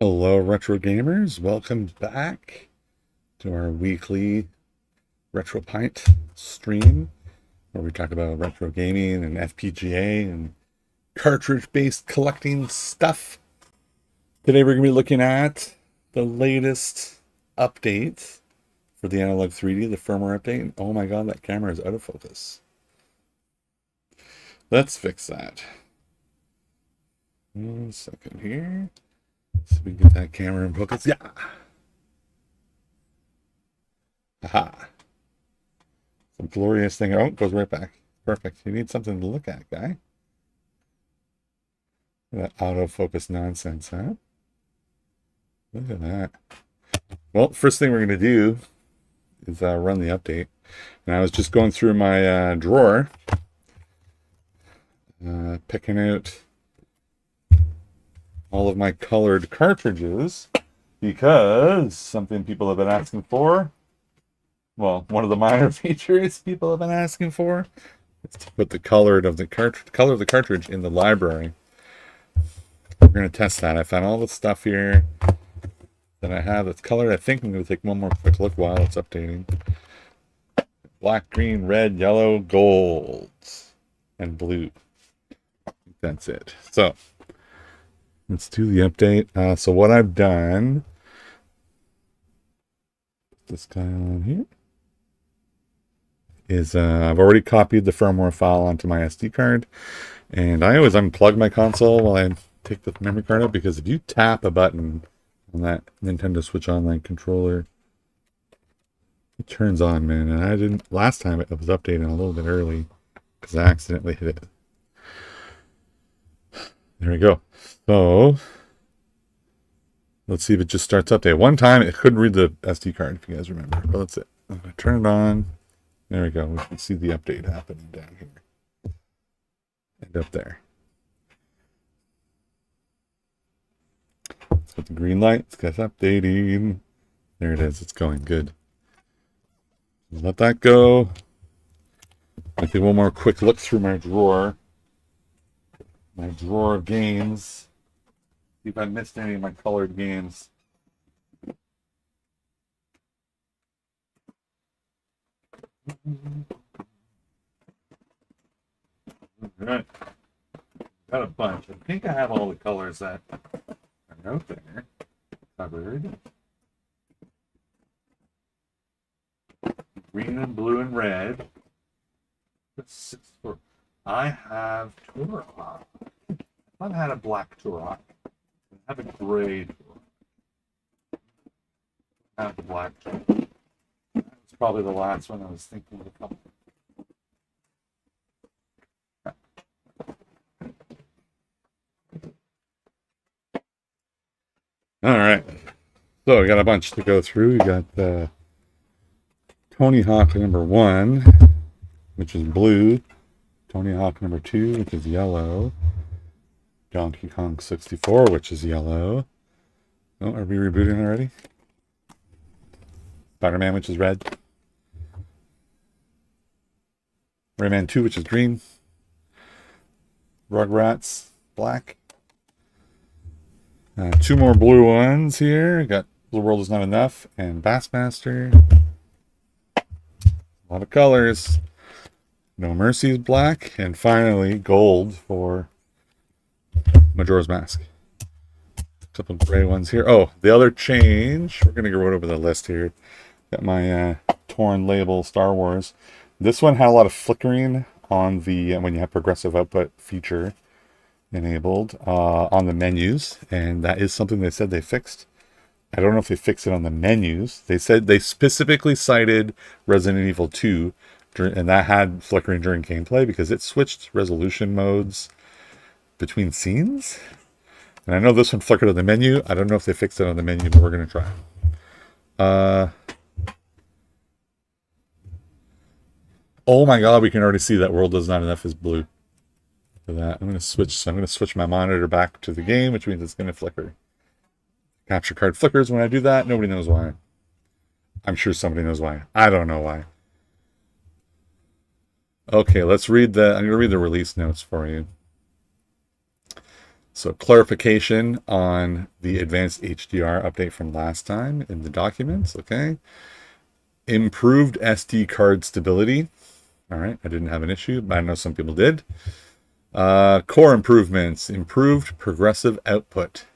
Hello, retro gamers. Welcome back to our weekly Retro Pint stream where we talk about retro gaming and FPGA and cartridge-based collecting stuff. Today we're going to be looking at the latest update for the Analogue 3D, the firmware update. Oh my god, that camera is out of focus. Let's fix that. 1 second here. So we can get that camera in focus. Yeah. Aha. Some glorious thing. Oh, it goes right back. Perfect. You need something to look at, guy. That autofocus nonsense, huh? Look at that. Well, first thing we're going to do is run the update. And I was just going through my drawer, picking out all of my colored cartridges because something people have been asking for. Well, one of the minor features people have been asking for is to put the color of the cartridge in the library. We're going to test that. I found all the stuff here that I have that's colored. I think I'm going to take one more quick look while it's updating. Black, green, red, yellow, gold, and blue. That's it. So let's do the update. So what I've done, this guy on here, is I've already copied the firmware file onto my SD card, and I always unplug my console while I take the memory card out, because if you tap a button on that Nintendo Switch Online controller, it turns on, man. And I didn't, last time it was updating a little bit early because I accidentally hit it. There we go. So let's see if it just starts update. One time it couldn't read the SD card, if you guys remember, but that's it. I'm going to turn it on. There we go. We can see the update happening down here and up there. Let's put the green light. It's got updating. There it is. It's going good. Let that go. I think one more quick look through my drawer. My drawer of games. See if I missed any of my colored games. Alright. Got a bunch. I think I have all the colors that are out there covered. Green and blue and red. I have Turok. I've had a black Turok. I have a gray Turok. I have the black Turok. It's probably the last one I was thinking of a couple. All right. So we got a bunch to go through. We got the Tony Hawk #1, which is blue. Tony Hawk #2, which is yellow. Donkey Kong 64, which is yellow. Oh, are we rebooting already? Spider-Man, which is red. Rayman 2, which is green. Rugrats, black. 2 more blue ones here. Got The World Is Not Enough and Bassmaster. A lot of colors. No Mercy is black. And finally, gold for Majora's Mask. A couple gray ones here. Oh, the other change. We're going to go right over the list here. Got my torn label Star Wars. This one had a lot of flickering on the, when you have progressive output feature enabled on the menus. And that is something they said they fixed. I don't know if they fixed it on the menus. They said they specifically cited Resident Evil 2, and that had flickering during gameplay because it switched resolution modes between scenes. And I know this one flickered on the menu. I don't know if they fixed it on the menu, but we're going to try. Oh my god, we can already see that World Is Not Enough is blue. For that, I'm going to switch my monitor back to the game, which means it's going to flicker. Capture card flickers when I do that. Nobody knows why. I'm sure somebody knows why. I don't know why. Okay, let's read I'm going to read the release notes for you. So clarification on the advanced HDR update from last time in the documents, okay? Improved SD card stability. All right, I didn't have an issue, but I know some people did. Core improvements, improved progressive output.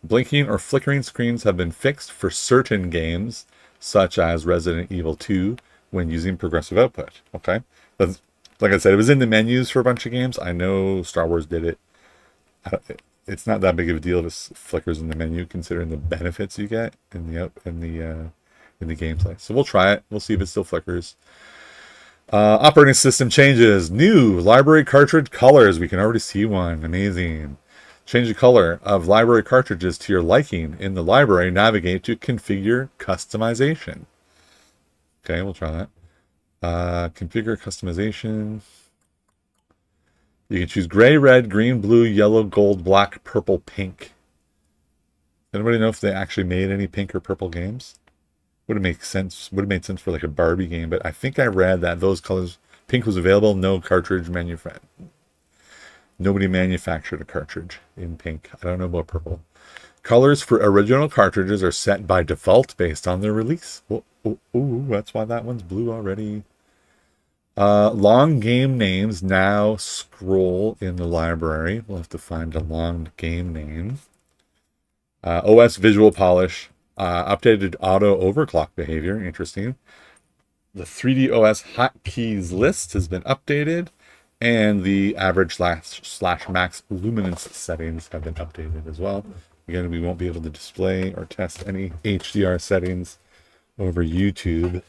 Blinking or flickering screens have been fixed for certain games, such as Resident Evil 2, when using progressive output. Okay, that's, like I said, it was in the menus for a bunch of games. I know Star Wars did it. It's not that big of a deal if it flickers in the menu, considering the benefits you get in the gameplay. So we'll try it. We'll see if it still flickers. Operating system changes. New library cartridge colors. We can already see one. Amazing. Change the color of library cartridges to your liking. In the library, navigate to configure customization. Okay, we'll try that. Configure customization. You can choose gray, red, green, blue, yellow, gold, black, purple, pink. Anybody know if they actually made any pink or purple games? Would have made sense. Would have made sense for like a Barbie game, but I think I read that those colors, pink was available, no cartridge manufactured. Nobody manufactured a cartridge in pink. I don't know about purple. Colors for original cartridges are set by default based on their release. Ooh, that's why that one's blue already. Long game names now scroll in the library. We'll have to find a long game name. OS visual polish. Updated auto overclock behavior. Interesting. The 3D OS hotkeys list has been updated, and the average slash max luminance settings have been updated as well. Again, we won't be able to display or test any HDR settings over YouTube.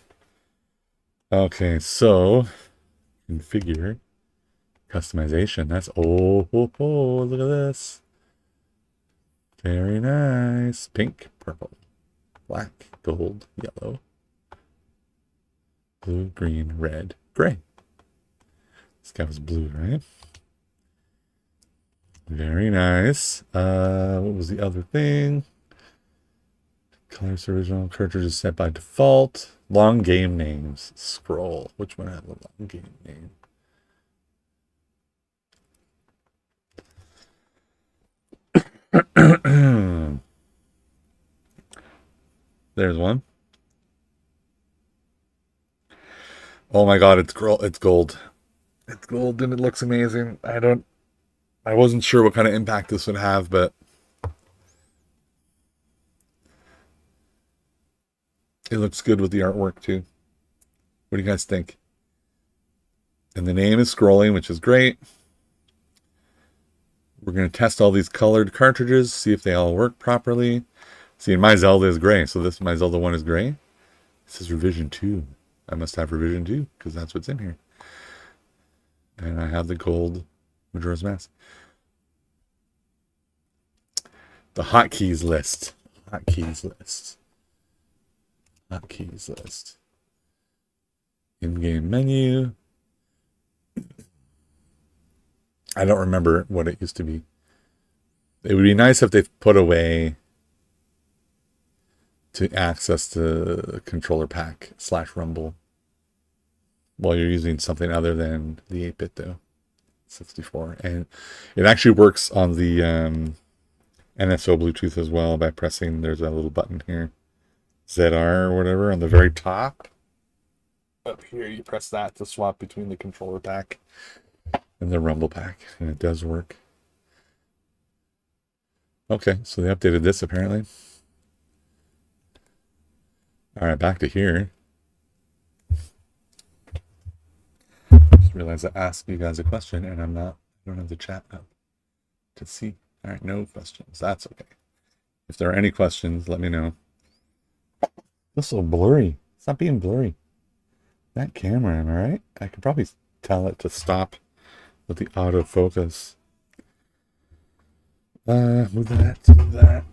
Okay, so configure customization. That's look at this. Very nice. Pink, purple, black, gold, yellow, blue, green, red, gray. This guy was blue, right? Very nice. What was the other thing? Colors original cartridges set by default. Long game names. Scroll. Which one had the long game name? There's one. Oh my god, it's gold. It's gold and it looks amazing. I wasn't sure what kind of impact this would have, but it looks good with the artwork too. What do you guys think? And the name is scrolling, which is great. We're going to test all these colored cartridges, see if they all work properly. See, my Zelda is gray, so my Zelda 1 is gray. This is revision 2. I must have revision 2, because that's what's in here. And I have the gold Majora's Mask. The hotkeys list. Hotkeys list. In-game menu. I don't remember what it used to be. It would be nice if they put a way to access the controller pack / rumble while you're using something other than the 8-bit though. 64. And it actually works on the NSO Bluetooth as well by pressing, there's a little button here, ZR or whatever on the very top. Up here you press that to swap between the controller pack and the rumble pack, and it does work. Okay, so they updated this apparently. All right, back to here. Just realized I asked you guys a question and I don't have the chat up to see. All right, no questions. That's okay. If there are any questions, let me know. This is so blurry. Stop being blurry. That camera, am I right? I could probably tell it to stop with the autofocus. Move that.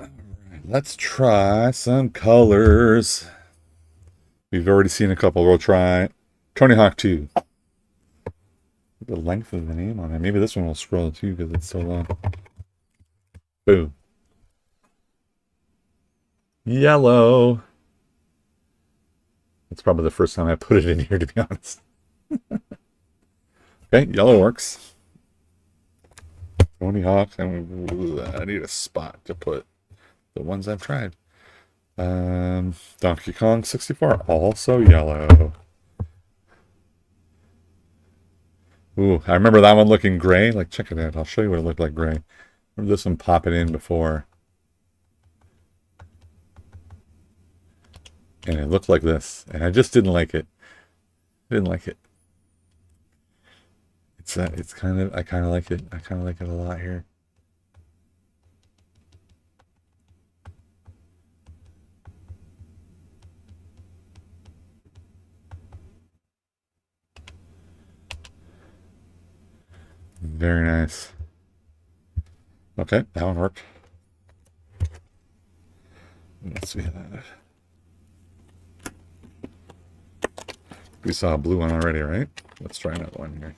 All right, let's try some colors. We've already seen a couple. We'll try Tony Hawk 2. The length of the name on it. Maybe this one will scroll too because it's so long. Boom. Yellow. That's probably the first time I put it in here, to be honest. Okay, yellow works. Tony Hawk, and I need a spot to put the ones I've tried. Donkey Kong 64, also yellow. Ooh, I remember that one looking gray. Like, check it out. I'll show you what it looked like gray. Remember this one popping in before. And it looked like this. And I just didn't like it. I didn't like it. It's kind of, I kind of like it. I kind of like it a lot here. Very nice. Okay, that one worked. Let's see that. We saw a blue one already, right? Let's try another one here.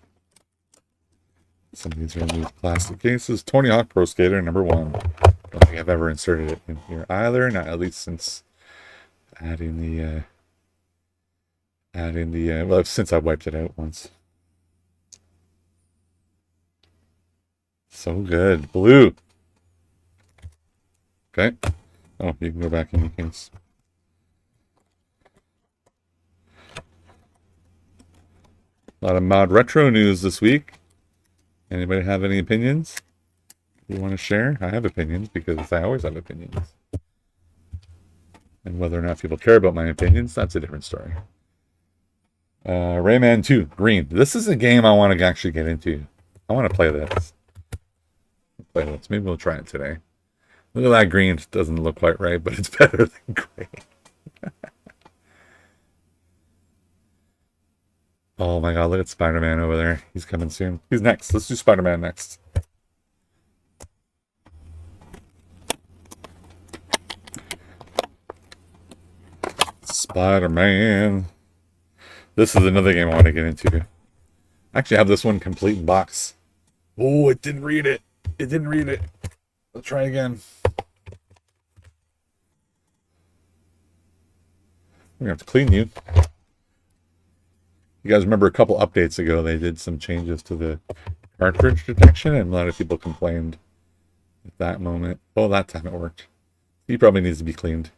Some of these are in these plastic cases. Tony Hawk Pro Skater #1. I don't think I've ever inserted it in here either, not at least since adding the well, since I wiped it out once. So good. Blue. Okay. Oh, you can go back in the case. A lot of mod retro news this week. Anybody have any opinions you want to share? I have opinions because I always have opinions. And whether or not people care about my opinions, that's a different story. Rayman 2, green. This is a game I want to actually get into. I want to play this. Maybe we'll try it today. Look at that green. It doesn't look quite right, but it's better than gray. Oh my god, look at Spider-Man over there. He's coming soon. He's next. Let's do Spider-Man next. Spider-Man. This is another game I want to get into. I actually have this one complete in box. Oh, it didn't read it. It didn't read it. Let's try again. We're going to have to clean you. You guys remember a couple updates ago, they did some changes to the cartridge detection, and a lot of people complained at that moment. Oh, that time it worked. He probably needs to be cleaned.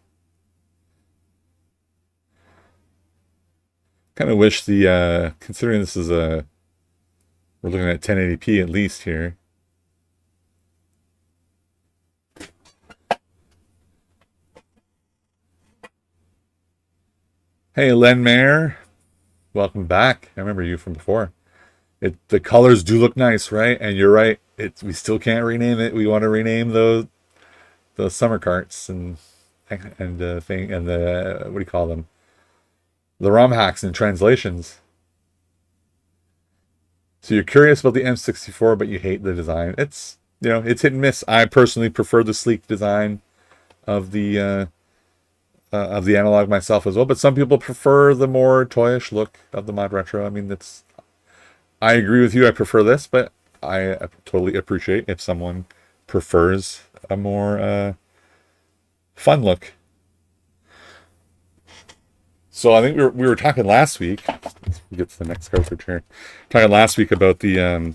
Kind of wish the, considering this is we're looking at 1080p at least here. Hey, Len Mayer. Welcome back. I remember you from before. The colors do look nice, right? And you're right. We still can't rename it. We want to rename those summer carts and the what do you call them? The ROM hacks and translations. So you're curious about the M64, but you hate the design. It's it's hit and miss. I personally prefer the sleek design of the Analogue myself as well, but some people prefer the more toyish look of the mod retro. I mean, I agree with you. I prefer this, but I totally appreciate if someone prefers a more fun look. So I think we were talking last week. Let's get to the next cartridge here. Talking last week about the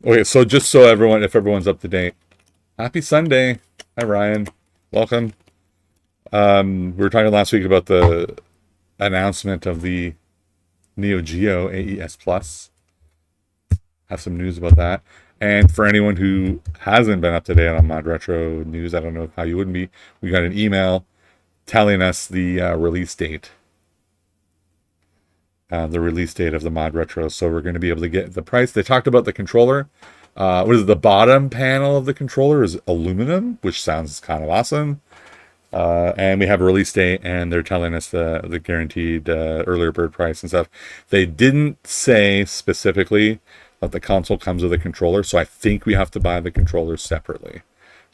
okay, so just so if everyone's up to date, happy Sunday. Hi Ryan, welcome. We were talking last week about the announcement of the Neo Geo AES Plus. Have some news about that. And for anyone who hasn't been up to date on Mod Retro news, I don't know how you wouldn't be. We got an email telling us the release date. The release date of the Mod Retro. So we're going to be able to get the price. They talked about the controller. What is it? The bottom panel of the controller is aluminum, which sounds kind of awesome. And we have a release date, and they're telling us the guaranteed earlier bird price and stuff. They didn't say specifically that the console comes with a controller, so I think we have to buy the controller separately.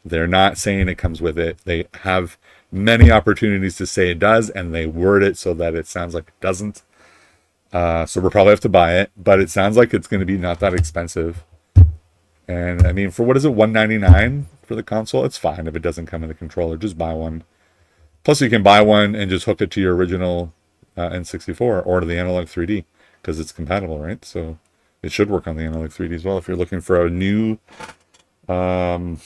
They're not saying it comes with it. They have many opportunities to say it does, and they word it so that it sounds like it doesn't. So we'll probably have to buy it, but it sounds like it's going to be not that expensive. And I mean, for what is it, $199 for the console? It's fine if it doesn't come with a controller. Just buy one. Plus, you can buy one and just hook it to your original N64 or to the Analogue 3D because it's compatible, right? So It should work on the Analogue 3D as well if you're looking for a new, what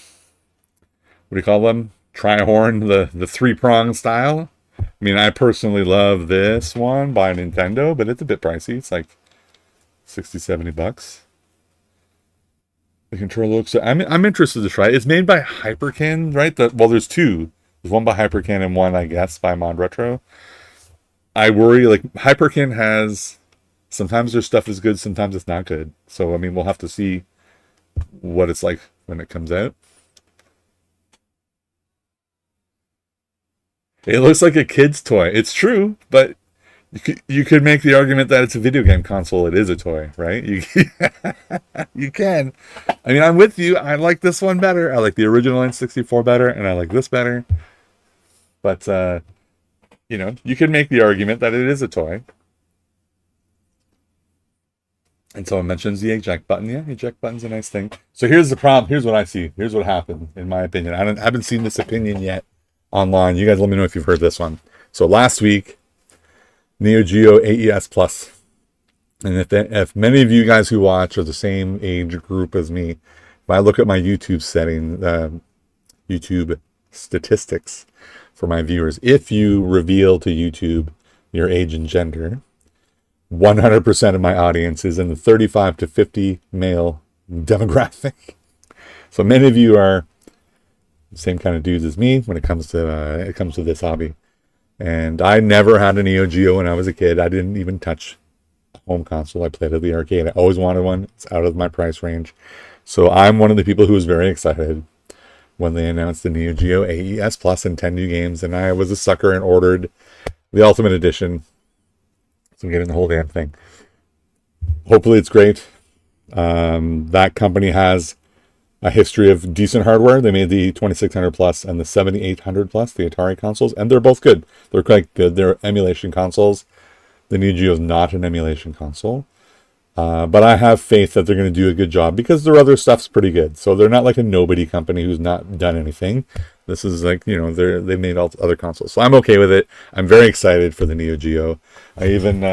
do you call them? Tri-horn, the three-prong style. I mean, I personally love this one by Nintendo, but it's a bit pricey. It's like 60, 70 bucks. The controller looks, I'm interested to try it. It's made by Hyperkin, right? Well, there's two. There's one by Hyperkin and one, I guess, by Mod Retro. I worry, like, Hyperkin has, sometimes their stuff is good, sometimes it's not good. So, I mean, we'll have to see what it's like when it comes out. It looks like a kid's toy. It's true, but you could make the argument that it's a video game console. It is a toy, right? You can. I mean, I'm with you. I like this one better. I like the original N64 better, and I like this better. But, you know, you could make the argument that it is a toy. And someone mentions the eject button. Yeah, eject button's a nice thing. So here's the problem. Here's what I see. Here's what happened, in my opinion. I haven't seen this opinion yet online. You guys let me know if you've heard this one. So last week, Neo Geo AES Plus. And if many of you guys who watch are the same age group as me, if I look at my YouTube setting, YouTube statistics for my viewers, if you reveal to YouTube your age and gender, 100% of my audience is in the 35 to 50 male demographic. So many of you are the same kind of dudes as me when it comes to this hobby. And I never had a Neo Geo when I was a kid. I didn't even touch a home console. I played at the arcade. I always wanted one. It's out of my price range. So I'm one of the people who was very excited when they announced the Neo Geo AES Plus and 10 new games. And I was a sucker and ordered the Ultimate Edition. So I'm getting the whole damn thing. Hopefully it's great. That company has a history of decent hardware. They made the 2600 Plus and the 7800 Plus, the Atari consoles, and they're both good. They're quite good. They're emulation consoles. The Neo Geo is not an emulation console. But I have faith that they're going to do a good job because their other stuff's pretty good. So they're not like a nobody company who's not done anything. This is like, you know, they've made all other consoles. So I'm okay with it. I'm very excited for the Neo Geo. I even,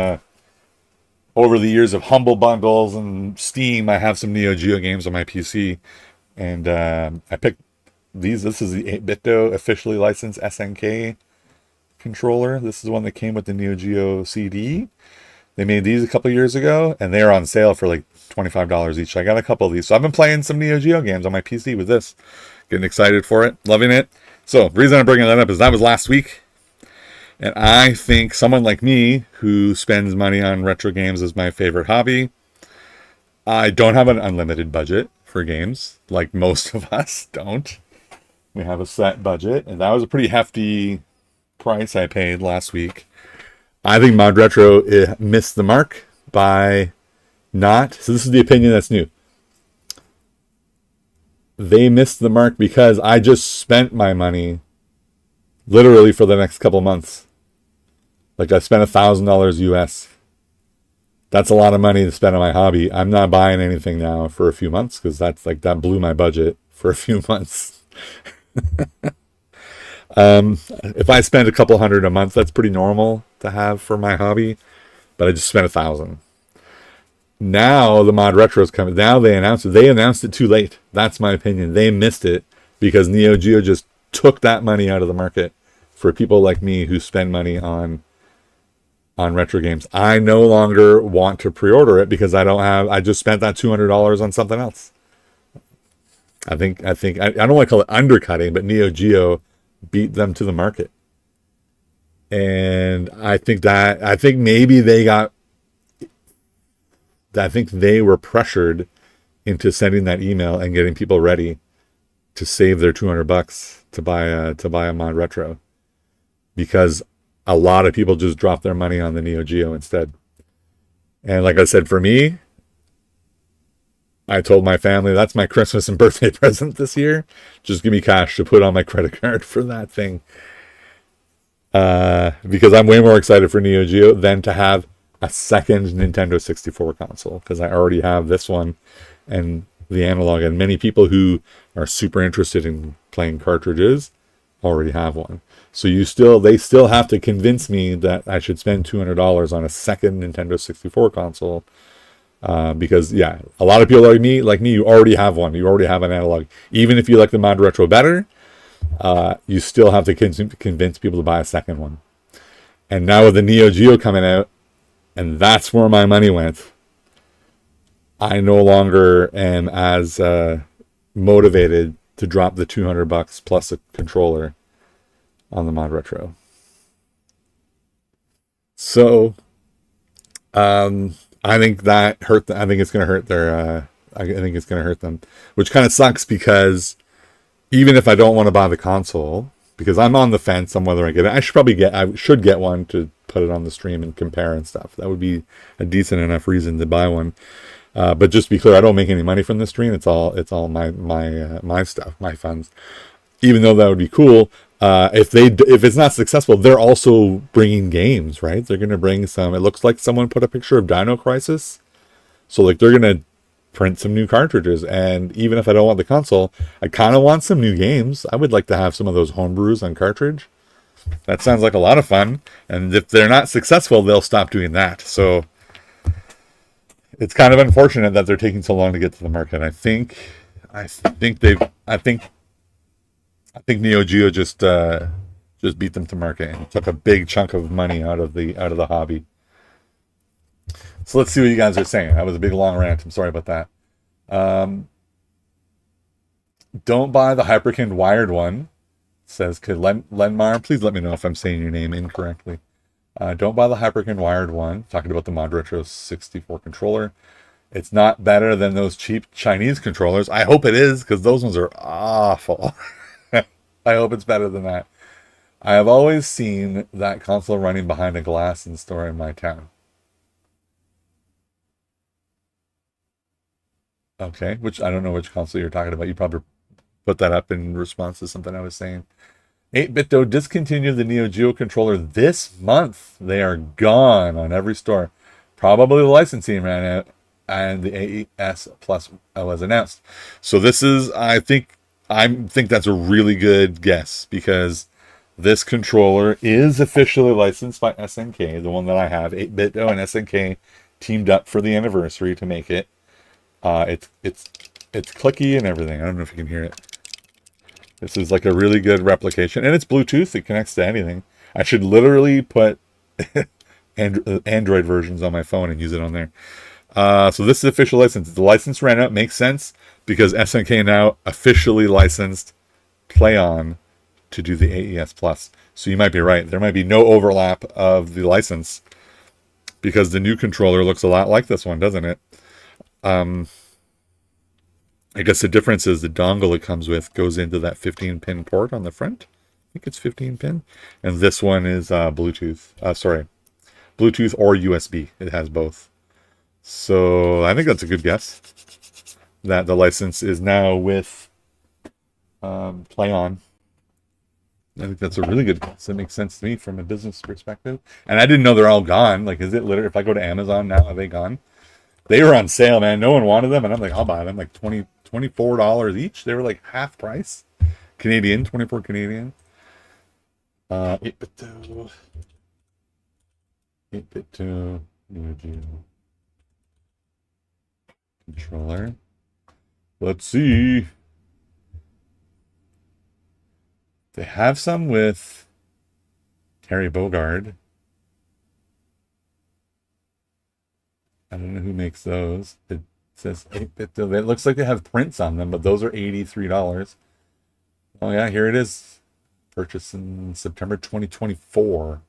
over the years of Humble Bundles and Steam, I have some Neo Geo games on my PC. And I picked these. This is the 8BitDo officially licensed SNK controller. This is the one that came with the Neo Geo CD. They made these a couple years ago, and they're on sale for like $25 each. I got a couple of these. So I've been playing some Neo Geo games on my PC with this. Getting excited for it. Loving it. So the reason I'm bringing that up is that was last week. And I think someone like me who spends money on retro games is my favorite hobby. I don't have an unlimited budget for games, like most of us don't. We have a set budget, and that was a pretty hefty price I paid last week. I think Mod Retro missed the mark by not, so this is the opinion that's new. They missed the mark because I just spent my money literally for the next couple months. Like I spent $1,000 US. That's a lot of money to spend on my hobby. I'm not buying anything now for a few months because that blew my budget for a few months. If I spend a couple hundred a month, that's pretty normal to have for my hobby. But I just spent $1,000. Now the Mod Retro is coming. Now they announced it. They announced it too late. That's my opinion. They missed it because Neo Geo just took that money out of the market for people like me who spend money on retro games. I no longer want to pre-order it because I just spent that $200 on something else. I think I don't want to call it undercutting, but Neo Geo beat them to the market. And I think maybe I think they were pressured into sending that email and getting people ready to save their $200 to buy a Mod Retro, because a lot of people just dropped their money on the Neo Geo instead. And like I said, for me, I told my family that's my Christmas and birthday present this year. Just give me cash to put on my credit card for that thing. Because I'm way more excited for Neo Geo than to have a second Nintendo 64 console, because I already have this one and the Analogue, and many people who are super interested in playing cartridges already have one. So they still have to convince me that I should spend $200 on a second Nintendo 64 console Because yeah, a lot of people like me, you already have one. You already have an analog. Even if you like the Mod Retro better, you still have to convince people to buy a second one. And now with the Neo Geo coming out, and that's where my money went. I no longer am as motivated to drop the $200 plus a controller on the Mod Retro. So, I think that hurt. I think it's going to hurt their. I think it's going to hurt them, which kind of sucks because even if I don't want to buy the console, because I'm on the fence on whether I get it, I should get one to put it on the stream and compare and stuff. That would be a decent enough reason to buy one. But just to be clear, I don't make any money from the stream. It's all my stuff, my funds. Even though that would be cool, if it's not successful, they're also bringing games, right? They're going to bring some. It looks like someone put a picture of Dino Crisis, so like they're going to print some new cartridges. And even if I don't want the console, I kind of want some new games. I would like to have some of those homebrews on cartridge. That sounds like a lot of fun. And if they're not successful, they'll stop doing that. So it's kind of unfortunate that they're taking so long to get to the market. I think Neo Geo just beat them to market and took a big chunk of money out of the hobby. So let's see what you guys are saying. That was a big long rant. I'm sorry about that. Don't buy the Hyperkin wired one. Says Lenmar. Please let me know if I'm saying your name incorrectly. Don't buy the Hyperkin wired one. Talking about the Mod Retro 64 controller. It's not better than those cheap Chinese controllers. I hope it is, because those ones are awful. I hope it's better than that. I have always seen that console running behind a glass in store in my town. Okay, which I don't know which console you're talking about. You probably put that up in response to something I was saying. 8-Bit though discontinued the Neo Geo controller this month. They are gone on every store. Probably the licensing ran out and the AES Plus was announced. So this is, I think that's a really good guess, because this controller is officially licensed by SNK, the one that I have. 8-Bit and SNK teamed up for the anniversary to make it. It's clicky and everything. I don't know if you can hear it. This is like a really good replication, and it's Bluetooth. It connects to anything. I should literally put Android versions on my phone and use it on there. So this is official license. The license ran out. Makes sense, because SNK now officially licensed PlayOn to do the AES Plus. So you might be right. There might be no overlap of the license, because the new controller looks a lot like this one, doesn't it? I guess the difference is the dongle it comes with goes into that 15-pin port on the front. I think it's 15-pin. And this one is Bluetooth. Bluetooth or USB. It has both. So I think that's a good guess, that the license is now with PlayOn. I think that's a really good guess. That makes sense to me from a business perspective. And I didn't know they're all gone. Like, is it literally, if I go to Amazon now, are they gone? They were on sale, man. No one wanted them, and I'm like, I'll buy them. Like $24 each. They were like half price. Canadian, 24 Canadian. 8-Bit 2 Neo Geo controller. Let's see. They have some with Terry Bogard. I don't know who makes those. It says 8-Bit. It looks like they have prints on them, but those are $83. Oh yeah, here it is. Purchased in September 2024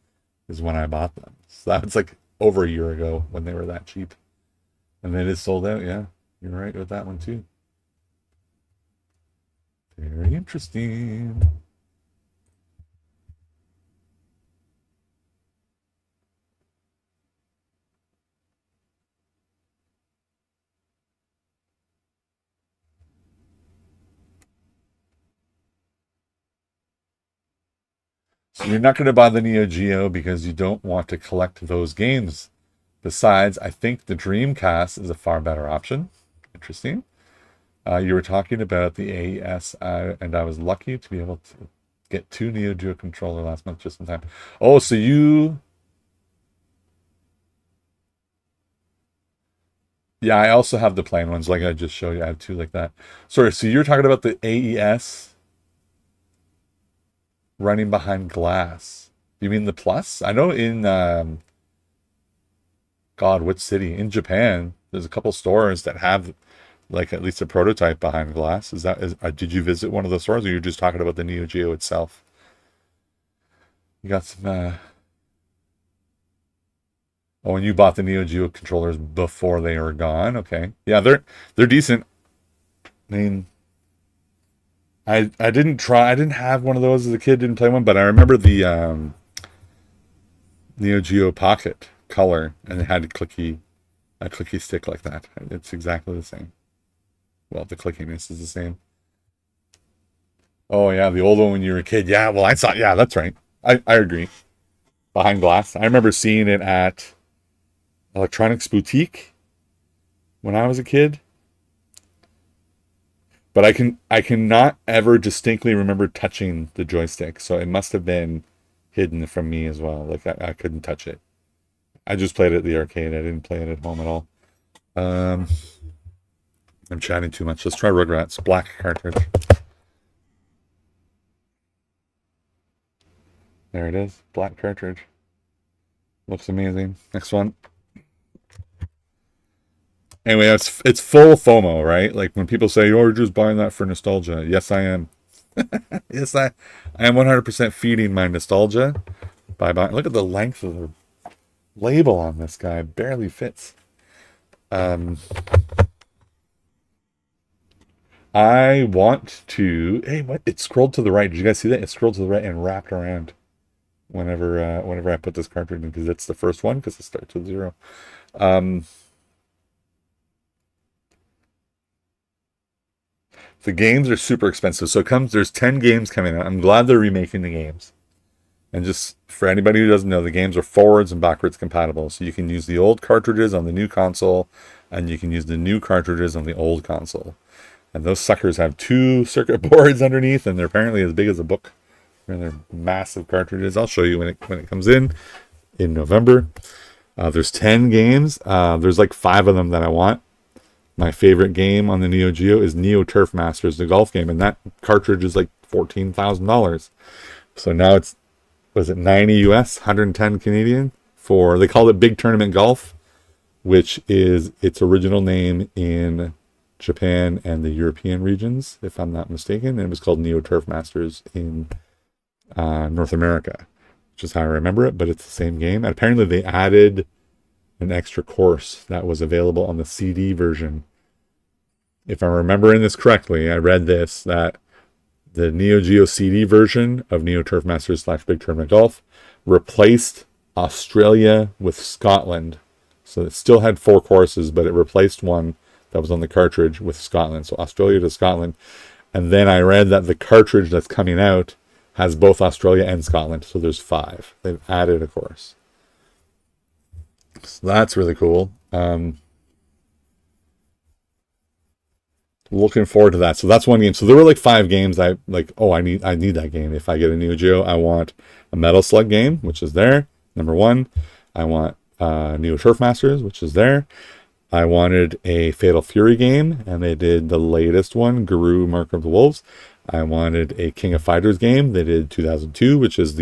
is when I bought them. So that's like over a year ago when they were that cheap. And it is sold out, yeah. You're right with that one too. Very interesting. So you're not going to buy the Neo Geo because you don't want to collect those games. Besides, I think the Dreamcast is a far better option. Interesting. You were talking about the AES, and I was lucky to be able to get 2 Neo Geo controller last month just in time. Oh, so you... Yeah, I also have the plain ones, like I just showed you. I have two like that. Sorry, so you're talking about the AES running behind glass. You mean the Plus? I know in God, which city? In Japan, there's a couple stores that have like at least a prototype behind glass. Did you visit one of those stores, or you're just talking about the Neo Geo itself? You got some. Oh, and you bought the Neo Geo controllers before they were gone. Okay, yeah, they're decent. I mean, I didn't try. I didn't have one of those as a kid. Didn't play one, but I remember the Neo Geo Pocket Color, and it had a clicky stick like that. It's exactly the same. Well, the clickiness is the same. Oh yeah, the old one when you were a kid. Yeah, well I saw. Yeah, that's right. I agree. Behind glass. I remember seeing it at Electronics Boutique when I was a kid. But I cannot ever distinctly remember touching the joystick, so it must have been hidden from me as well. Like I couldn't touch it. I just played it at the arcade. I didn't play it at home at all. Um, I'm chatting too much. Let's try Rugrats black cartridge. There it is, black cartridge. Looks amazing. Next one. Anyway, it's full FOMO, right? Like when people say, "Oh, you're just buying that for nostalgia." Yes, I am. Yes, I am 100% feeding my nostalgia by buying. Look at the length of the label on this guy. It barely fits. I want to. Hey, what? It scrolled to the right. Did you guys see that? It scrolled to the right and wrapped around. Whenever I put this cartridge in, because it's the first one, because it starts with 0. The games are super expensive, so there's 10 games coming out. I'm glad they're remaking the games. And just for anybody who doesn't know, the games are forwards and backwards compatible. So you can use the old cartridges on the new console, and you can use the new cartridges on the old console. And those suckers have 2 circuit boards underneath, and they're apparently as big as a book. And they're massive cartridges. I'll show you when it comes in November. There's 10 games. There's like 5 of them that I want. My favorite game on the Neo Geo is Neo Turf Masters, the golf game, and that cartridge is like $14,000. So now was it 90 US, 110 Canadian for, they called it Big Tournament Golf, which is its original name in Japan and the European regions, if I'm not mistaken. And it was called Neo Turf Masters in North America, which is how I remember it, but it's the same game. And apparently they added an extra course that was available on the CD version. If I'm remembering this correctly, I read this, that the Neo Geo CD version of Neo Turf Masters / Big Tournament Golf replaced Australia with Scotland. So it still had 4 courses, but it replaced one that was on the cartridge with Scotland. So Australia to Scotland. And then I read that the cartridge that's coming out has both Australia and Scotland. So there's 5. They've added a course. So that's really cool. Looking forward to that. So that's one game. So there were like 5 games I need that game. If I get a Neo Geo, I want a Metal Slug game, which is there. Number 1. I want Neo Turf Masters, which is there. I wanted a Fatal Fury game, and they did the latest one, Guru Mark of the Wolves. I wanted a King of Fighters game. They did 2002, which is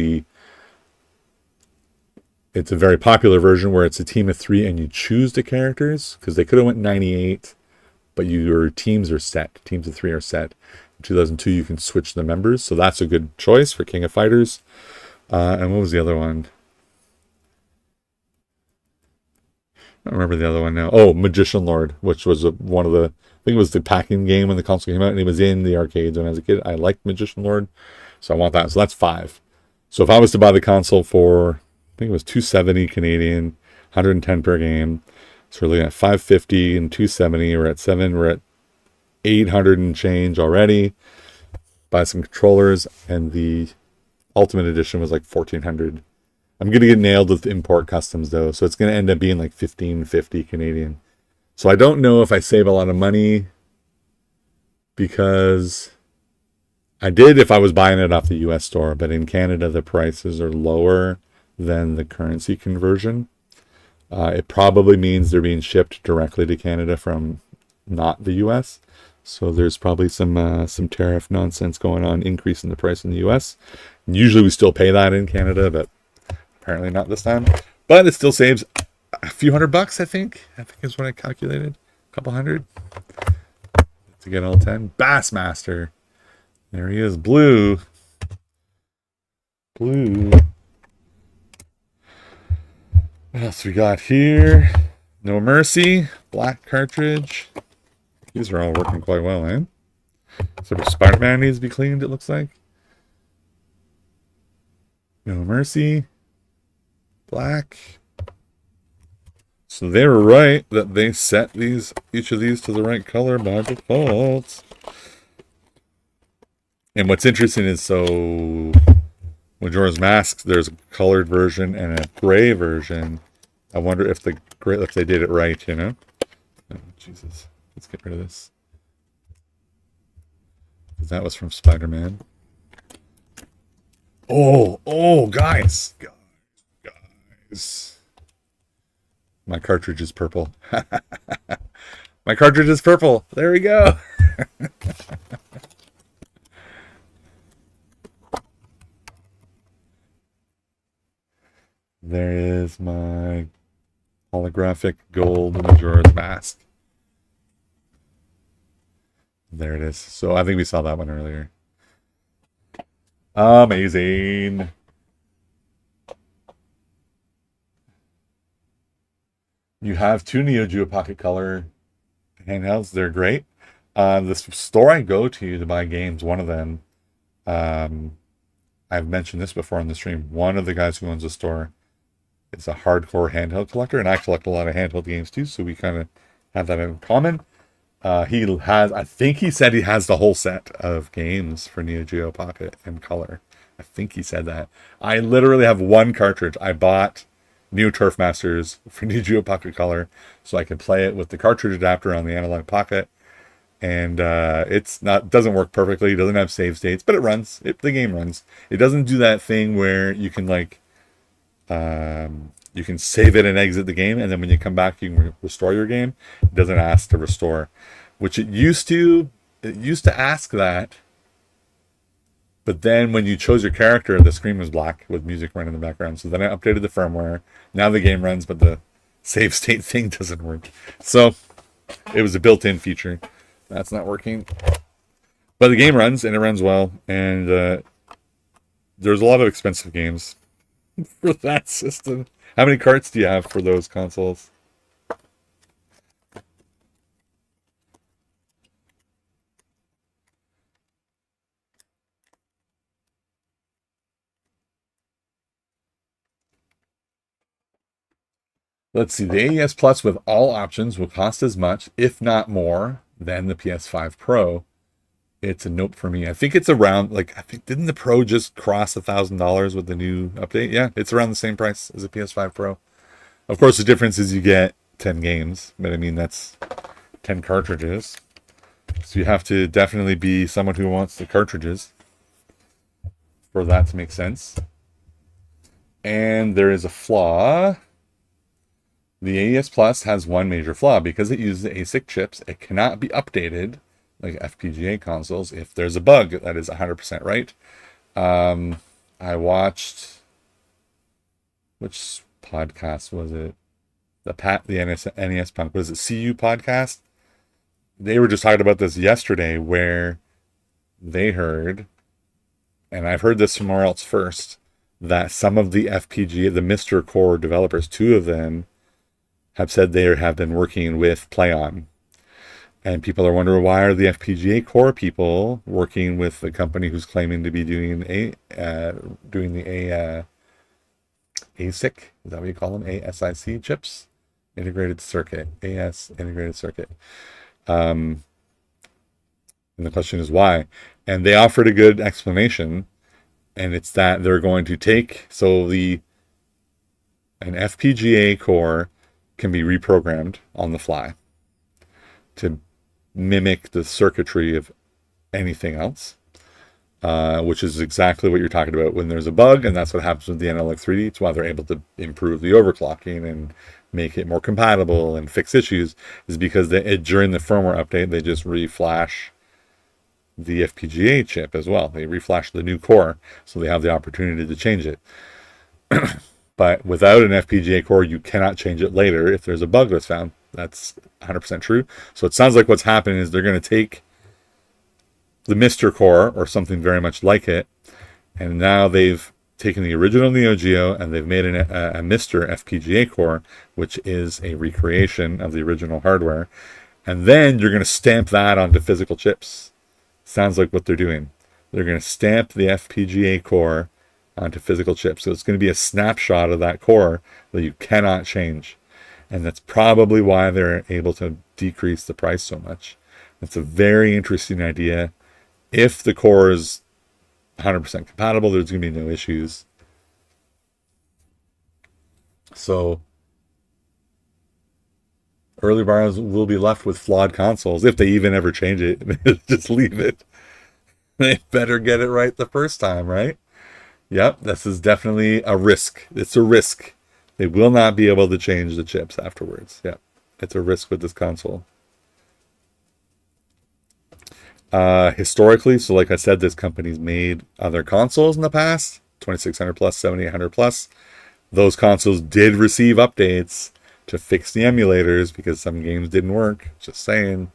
it's a very popular version where it's a team of 3 and you choose the characters, because they could have went 98, but your teams are set. Teams of 3 are set. In 2002, you can switch the members, so that's a good choice for King of Fighters. And what was the other one? I don't remember the other one now. Oh, Magician Lord, which was one of the, I think it was the packing game when the console came out, and it was in the arcades when I was a kid. I liked Magician Lord, so I want that. So that's 5. So if I was to buy the console for, I think it was $270 Canadian, 110 per game. So we're looking at $550 and $270. We're at 7. We're at 800 and change already. Buy some controllers, and the Ultimate Edition was like $1,400. I'm going to get nailed with import customs though, so it's going to end up being like $1,550 Canadian. So I don't know if I save a lot of money, because I did if I was buying it off the US store, but in Canada the prices are lower than the currency conversion. It probably means they're being shipped directly to Canada from not the US. So there's probably some tariff nonsense going on, increasing the price in the US. And usually we still pay that in Canada, but apparently not this time. But it still saves a few $100, I think. I think is what I calculated. A couple hundred to get all 10. Bassmaster. There he is. Blue. Blue. What else we got here? No Mercy. Black cartridge. These are all working quite well, eh? So Spider-Man needs to be cleaned, it looks like. No Mercy. Black. So they were right that they set each of these to the right color by default. And what's interesting is, so Majora's Mask, there's a colored version and a gray version. I wonder if the gray, if they did it right, you know? Oh, Jesus. Let's get rid of this. That was from Spider-Man. Oh, guys. Guys. My cartridge is purple. My cartridge is purple. There we go. There is my holographic gold Majora's Mask. There it is. So I think we saw that one earlier. Amazing. You have two Neo Geo Pocket Color handhelds. They're great. The store I go to buy games, one of them, I've mentioned this before on the stream. One of the guys who owns the store is a hardcore handheld collector, and I collect a lot of handheld games too, so we kind of have that in common. He has, I think he said he has the whole set of games for Neo Geo Pocket and Color. I think he said that. I literally have one cartridge. I bought New Turf Masters for Neo Geo Pocket Color so I can play it with the cartridge adapter on the Analogue Pocket. And doesn't work perfectly. It doesn't have save states, but it runs. The game runs. It doesn't do that thing where you can you can save it and exit the game, and then when you come back, you can restore your game. It doesn't ask to restore, which it used to. It used to ask that, but then when you chose your character, the screen was black with music running in the background. So then I updated the firmware. Now the game runs, but the save state thing doesn't work. So it was a built-in feature. That's not working. But the game runs, and it runs well. And there's a lot of expensive games for that system. How many carts do you have for those consoles? Let's see. The AES Plus with all options will cost as much, if not more, than the PS5 Pro. It's a nope for me. I think it's around, didn't the Pro just cross $1,000 with the new update? Yeah, it's around the same price as the PS5 Pro. Of course, the difference is you get 10 games, but I mean, that's 10 cartridges. So you have to definitely be someone who wants the cartridges for that to make sense. And there is a flaw. The AES Plus has one major flaw. Because it uses ASIC chips, it cannot be updated like FPGA consoles if there's a bug. That is 100% right. I watched, which podcast was it? The NES podcast. Was it CU podcast? They were just talking about this yesterday, where they heard, and I've heard this somewhere else first, that some of the FPGA, the Mr. Core developers, two of them, have said they have been working with PlayOn. And people are wondering, why are the FPGA Core people working with the company who's claiming to be doing the ASIC? Is that what you call them? ASIC chips? Integrated circuit. AS integrated circuit. And the question is why? And they offered a good explanation, and it's that they're going to take, an FPGA core can be reprogrammed on the fly to mimic the circuitry of anything else. which is exactly what you're talking about when there's a bug, and that's what happens with the Analogue 3D. It's why they're able to improve the overclocking and make it more compatible and fix issues, is because during the firmware update, they just reflash the FPGA chip as well. They reflash the new core, so they have the opportunity to change it. But without an FPGA core, you cannot change it later if there's a bug that's found. That's 100% true. So it sounds like what's happening is they're going to take the Mr. core or something very much like it, and now they've taken the original Neo Geo and they've made a Mr. FPGA core, which is a recreation of the original hardware. And then you're going to stamp that onto physical chips. Sounds like what they're doing. They're going to stamp the FPGA core onto physical chips. So it's going to be a snapshot of that core that you cannot change. And that's probably why they're able to decrease the price so much. It's a very interesting idea. If the core is 100% compatible, there's going to be no issues. So early buyers will be left with flawed consoles if they even ever change it. Just leave it. They better get it right the first time, right? Yep, this is definitely a risk. It's a risk. They will not be able to change the chips afterwards. Yep, it's a risk with this console. Historically, so like I said, this company's made other consoles in the past, 2600 plus, 7800 plus. Those consoles did receive updates to fix the emulators because some games didn't work. Just saying.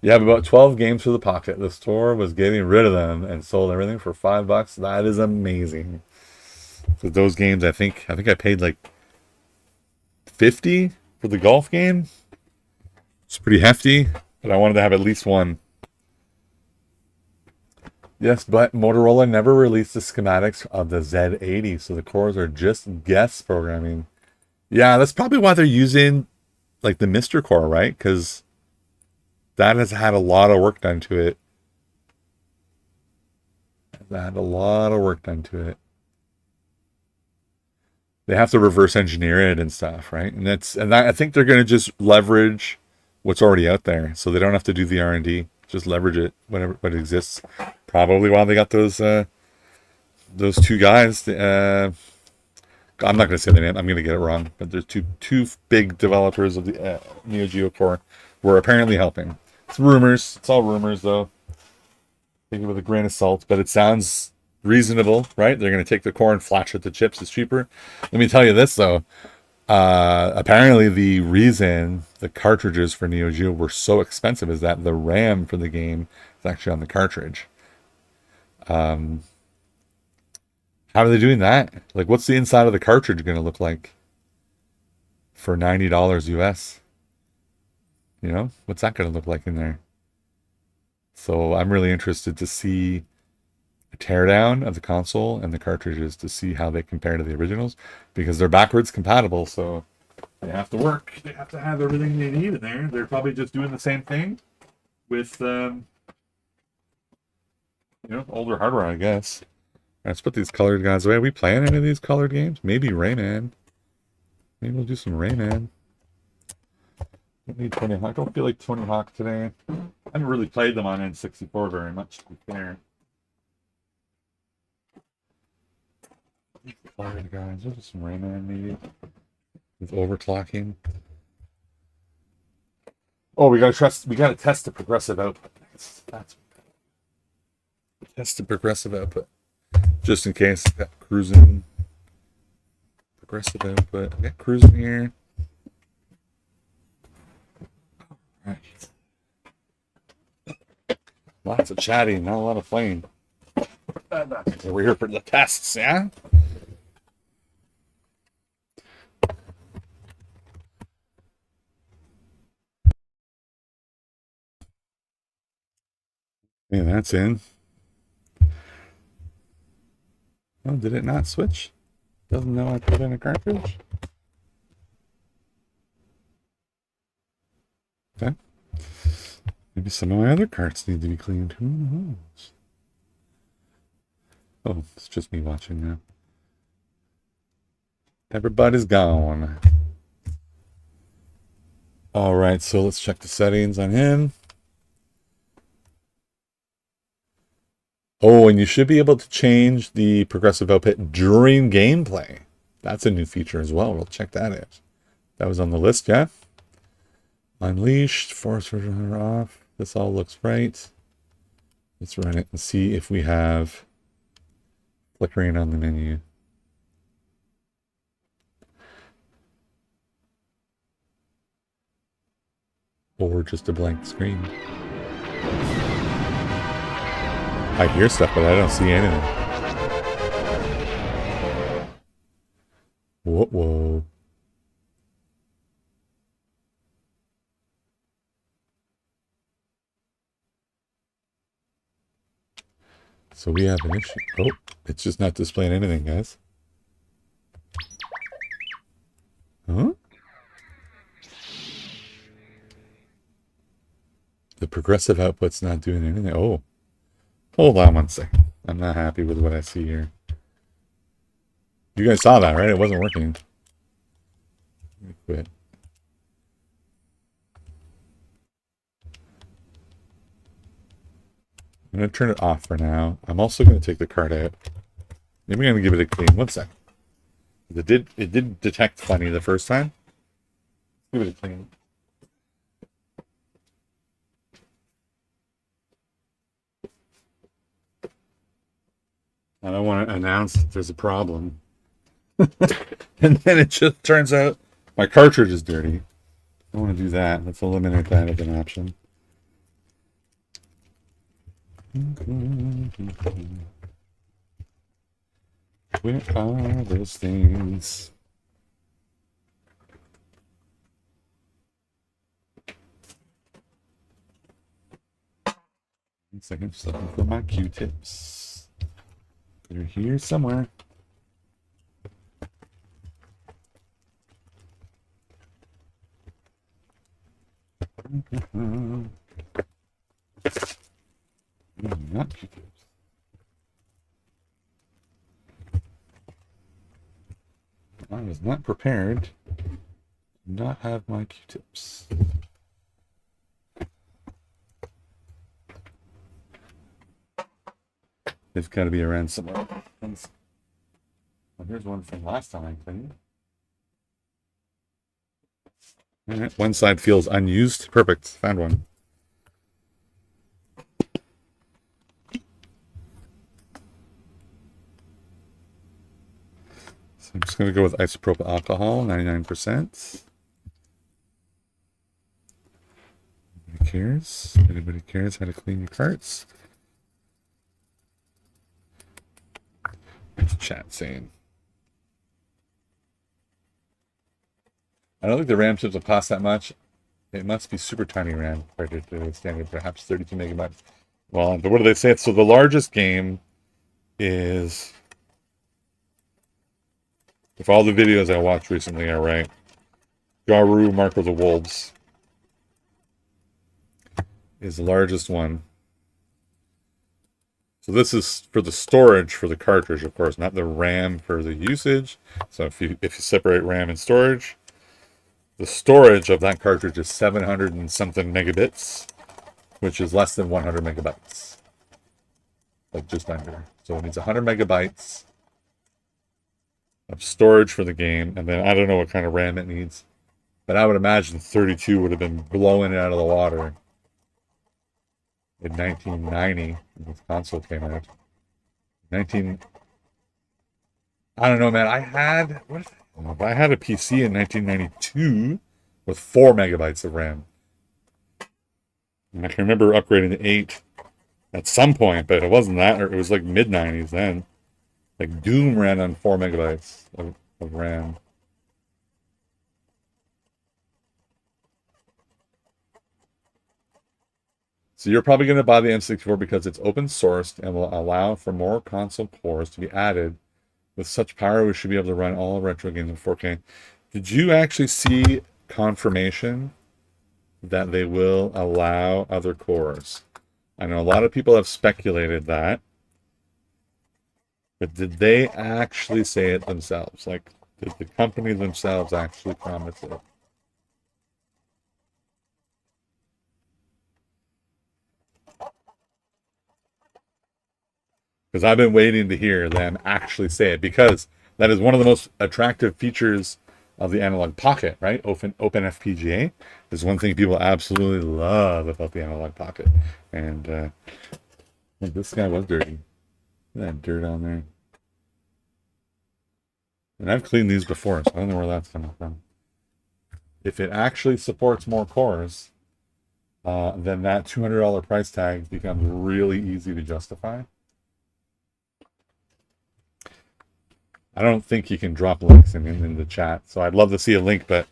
You have about 12 games for the pocket. The store was getting rid of them and sold everything for $5. That is amazing. For those games, I think I paid like 50 for the golf game. It's pretty hefty, but I wanted to have at least one. Yes, but Motorola never released the schematics of the Z80, so the cores are just guess programming. Yeah, that's probably why they're using like the Mr. core, right? Because that has had a lot of work done to it. They have to reverse engineer it and stuff, right? And I think they're going to just leverage what's already out there, so they don't have to do the R&D. Just leverage it, what exists. Probably why they got those two guys. I'm not going to say their name. I'm going to get it wrong. But there's two big developers of the Neo Geo core were apparently helping. It's rumors. It's all rumors, though. Take it with a grain of salt, but it sounds reasonable, right? They're going to take the core and flash it to chips. It's cheaper. Let me tell you this, though. Apparently, the reason the cartridges for Neo Geo were so expensive is that the RAM for the game is actually on the cartridge. How are they doing that? Like, what's the inside of the cartridge going to look like for $90 US? You know, what's that going to look like in there? So I'm really interested to see a teardown of the console and the cartridges to see how they compare to the originals, because they're backwards compatible, so they have to work. They have to have everything they need in there. They're probably just doing the same thing with, older hardware, I guess. Let's put these colored guys away. Are we playing any of these colored games? Maybe Rayman. Maybe we'll do some Rayman. Don't need Tony Hawk. I don't feel like Tony Hawk today. I haven't really played them on N64 very much, to be fair. Colored guys. We'll do some Rayman, maybe. With overclocking. Oh, we gotta test the progressive output. That's test the progressive output. Just in case. Got cruising. Progressive output. I got cruising here. Alright. Lots of chatting, not a lot of playing. We're here for the tests, yeah? Yeah, that's in. Oh, did it not switch? Doesn't know I put in a cartridge? Okay. Maybe some of my other carts need to be cleaned. Who knows? Oh, it's just me watching now. Everybody's gone. Alright, so let's check the settings on him. Oh, and you should be able to change the progressive output during gameplay. That's a new feature as well. We'll check that out. That was on the list, yeah? Unleashed, force version off. This all looks right. Let's run it and see if we have flickering on the menu. Or just a blank screen. I hear stuff, but I don't see anything. Whoa. So we have an issue. Oh, it's just not displaying anything, guys. Huh? The progressive output's not doing anything. Oh, hold on one second. I'm not happy with what I see here. You guys saw that, right? It wasn't working. Let me quit. I'm going to turn it off for now. I'm also going to take the card out. Maybe I'm going to give it a clean. One sec. It did detect funny the first time. Give it a clean. I don't want to announce that there's a problem. And then it just turns out my cartridge is dirty. I don't want to do that. Let's eliminate that as an option. Where are those things? One second, just looking for my Q-tips. They're here somewhere. Not Q-tips. I was not prepared to not have my Q-tips. They've got to be around somewhere. Well, here's one from last time I cleaned. All right, one side feels unused. Perfect. Found one. So I'm just going to go with isopropyl alcohol, 99%. Anybody cares? Anybody cares how to clean your carts? What's chat saying? I don't think the RAM chips will cost that much. It must be super tiny RAM compared to the standard, perhaps 32 megabytes. Well, what do they say? So the largest game is, if all the videos I watched recently are right, Garu Mark of the Wolves is the largest one. So this is for the storage for the cartridge, of course, not the RAM for the usage. So if you separate RAM and storage, the storage of that cartridge is 700 and something megabits, which is less than 100 megabytes. Like just under. So it needs 100 megabytes of storage for the game, and then I don't know what kind of RAM it needs, but I would imagine 32 would have been blowing it out of the water in 1990 when this console came out. I don't know, man. I had a PC in 1992 with 4 megabytes of RAM. And I can remember upgrading to 8 at some point, but it wasn't that, or it was like mid-90s then. Like Doom ran on 4 megabytes of RAM. So you're probably going to buy the M64 because it's open sourced and will allow for more console cores to be added. With such power, we should be able to run all retro games in 4K. Did you actually see confirmation that they will allow other cores? I know a lot of people have speculated that, but did they actually say it themselves? Like, did the company themselves actually promise it? because I've been waiting to hear them actually say it, because that is one of the most attractive features of the Analog Pocket, right? Open FPGA is one thing people absolutely love about the Analog Pocket. And this guy was dirty. Look at that dirt on there. And I've cleaned these before, so I don't know where that's coming from. If it actually supports more cores, then that $200 price tag becomes really easy to justify. I don't think you can drop links in the chat, so I'd love to see a link, but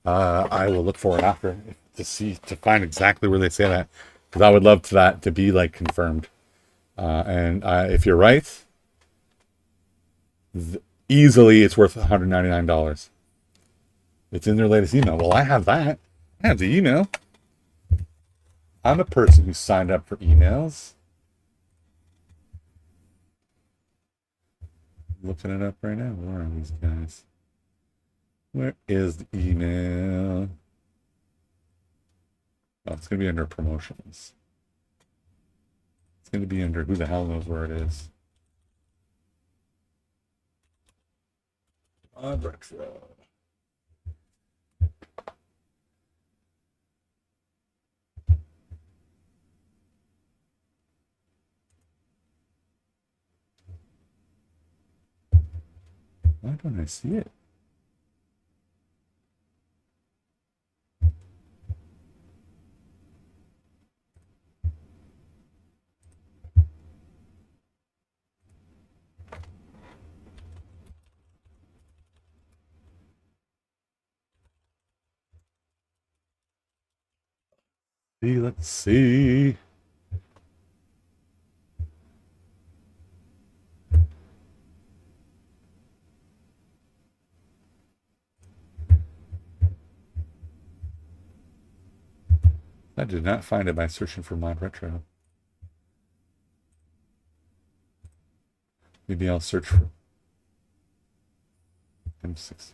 I will look for it after to find exactly where they say that, because I would love that to be like confirmed. And if you're right, easily it's worth $199. It's in their latest email. Well, I have that. I have the email. I'm a person who signed up for emails. Looking it up right now. Where are these guys? Where is the email? Oh, it's going to be under promotions. It's going to be under who the hell knows where it is. Brexit. Why don't I see it? Let's see. I did not find it by searching for Mod Retro. Maybe I'll search for M60.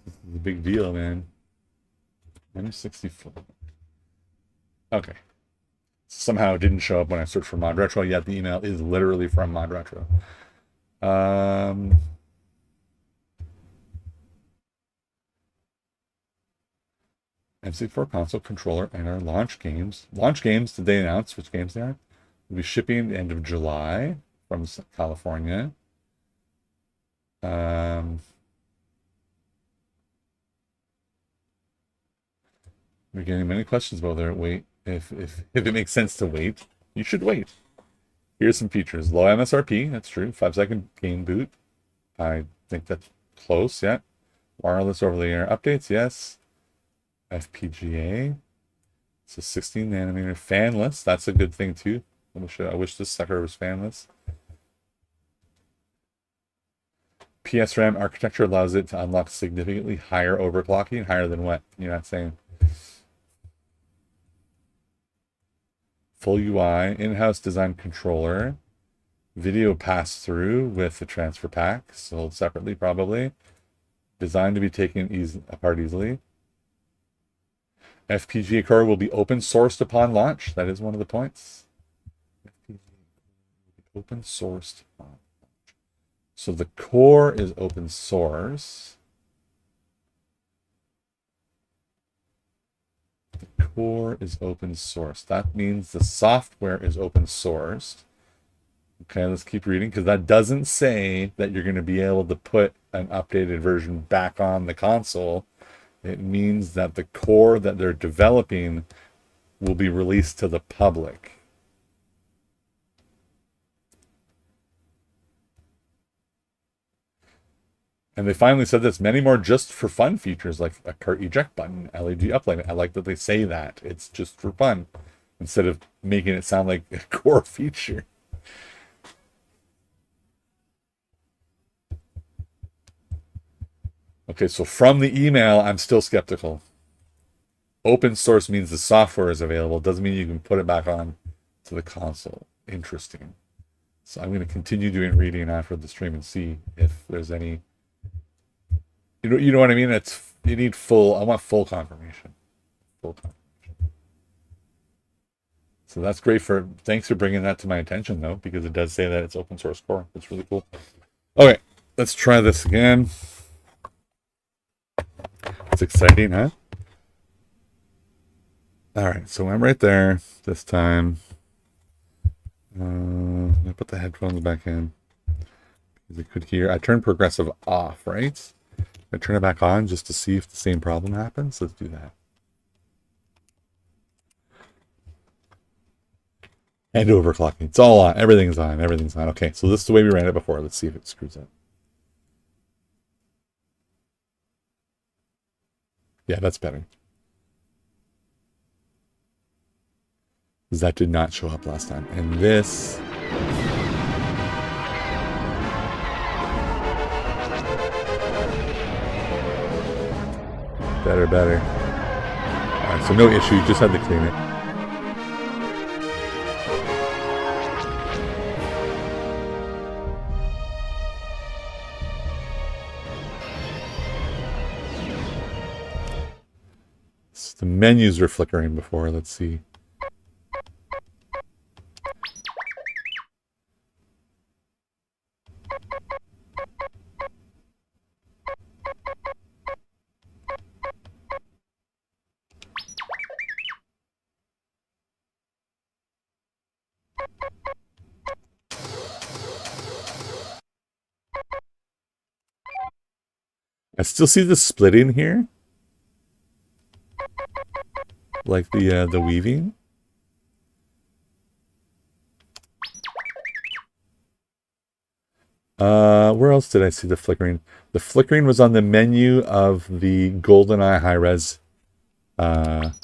This is a big deal, man. M64. Okay. Somehow it didn't show up when I searched for Mod Retro, yet the email is literally from Mod Retro. M64 console controller and our launch games. Launch games, did they announce which games they are? Will be shipping the end of July from California. We're getting many questions about their wait. If it makes sense to wait, you should wait. Here's some features. Low MSRP, that's true. 5-second game boot. I think that's close, yeah. Wireless over-the-air updates, yes. FPGA. It's a 16 nanometer fanless. That's a good thing too. I wish this sucker was fanless. PSRAM architecture allows it to unlock significantly higher overclocking. Higher than what? You're not saying. Full UI, in-house design controller, video pass-through with the transfer pack, sold separately probably. Designed to be taken apart easily. FPGA core will be open sourced upon launch. That is one of the points. FPGA will be open sourced upon launch. So the core is open source. The core is open source. That means the software is open sourced. Okay, let's keep reading, because that doesn't say that you're going to be able to put an updated version back on the console. It means that the core that they're developing will be released to the public. And they finally said this, many more just for fun features like a cart eject button, LED uplight. I like that they say that. It's just for fun instead of making it sound like a core feature. Okay, so from the email, I'm still skeptical. Open source means the software is available. Doesn't mean you can put it back on to the console. Interesting. So I'm going to continue doing reading after the stream and see if there's any. You know what I mean? You need full. I want full confirmation. Full confirmation. So that's great for, thanks for bringing that to my attention though, because it does say that it's open source core. It's really cool. Okay, let's try this again. It's exciting, huh? All right, so I'm right there this time. I put the headphones back in because you could hear. I turned progressive off, right? I turn it back on just to see if the same problem happens. Let's do that. And overclocking. It's all on. Everything's on. Everything's on. Okay, so this is the way we ran it before. Let's see if it screws up. Yeah, that's better. Because that did not show up last time. And this... Better. All right, so no issue. You just had to clean it. So the menus were flickering before. Let's see. I still see the splitting here, like the weaving. Where else did I see the flickering? The flickering was on the menu of the GoldenEye high-res, GoldenEye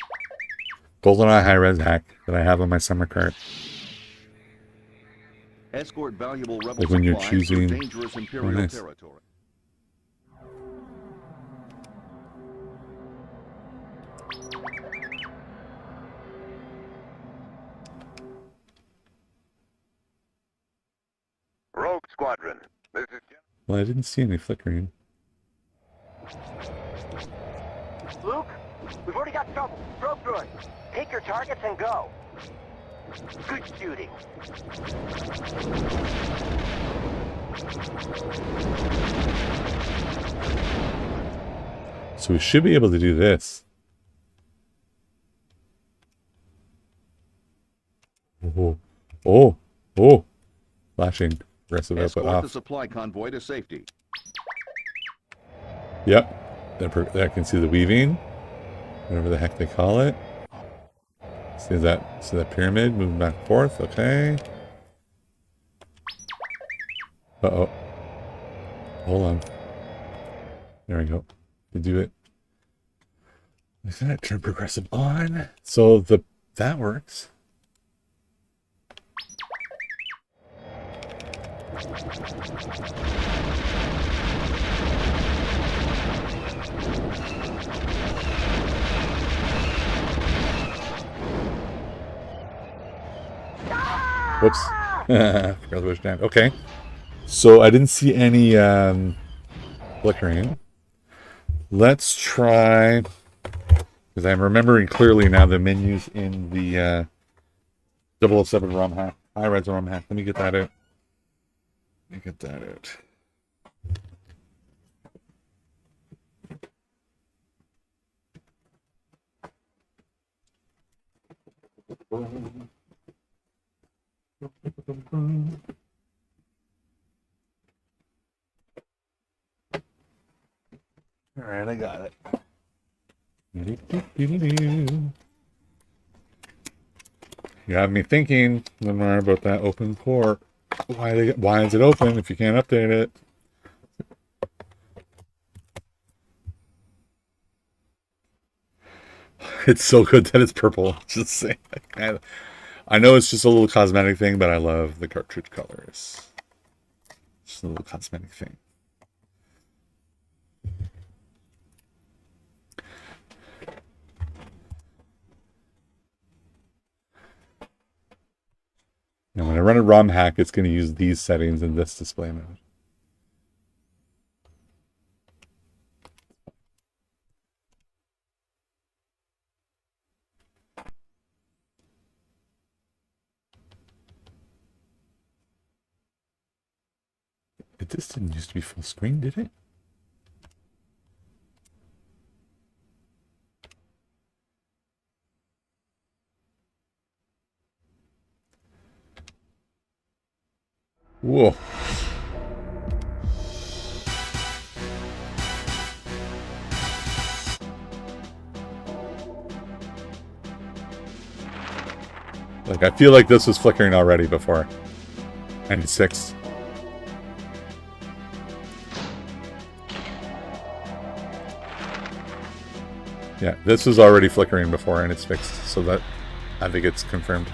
high-res hack that I have on my summer cart. Escort valuable rebel Like when you're supplies through choosing. dangerous Imperial territory. Rogue Squadron. This is Well, I didn't see any flickering. Luke, we've already got trouble. Probe droid, take your targets and go. Good shooting. So we should be able to do this. Oh. Flashing. Aggressive output Escort off. the supply convoy to safety. Yep. There I can see the weaving. Whatever the heck they call it. See that pyramid moving back and forth. Okay. Uh-oh. Hold on. There we go. We do it. Like that. Turn progressive on. So that works. Whoops. Forgot to push down. Okay. So I didn't see any flickering. Let's try, because I'm remembering clearly now the menus in the 007 ROM hack, high-res ROM hack. Let me get that out. All right, I got it. You have me thinking, Lamar, about that open port. Why is it open if you can't update it? It's so good that it's purple. Just saying. I know it's just a little cosmetic thing, but I love the cartridge colors. Just a little cosmetic thing. And when I run a ROM hack, it's going to use these settings in this display mode. This didn't used to be full screen, did it? Whoa. Like, I feel like this was flickering already before. 96. Yeah, this was already flickering before and it's fixed, so that I think it's confirmed.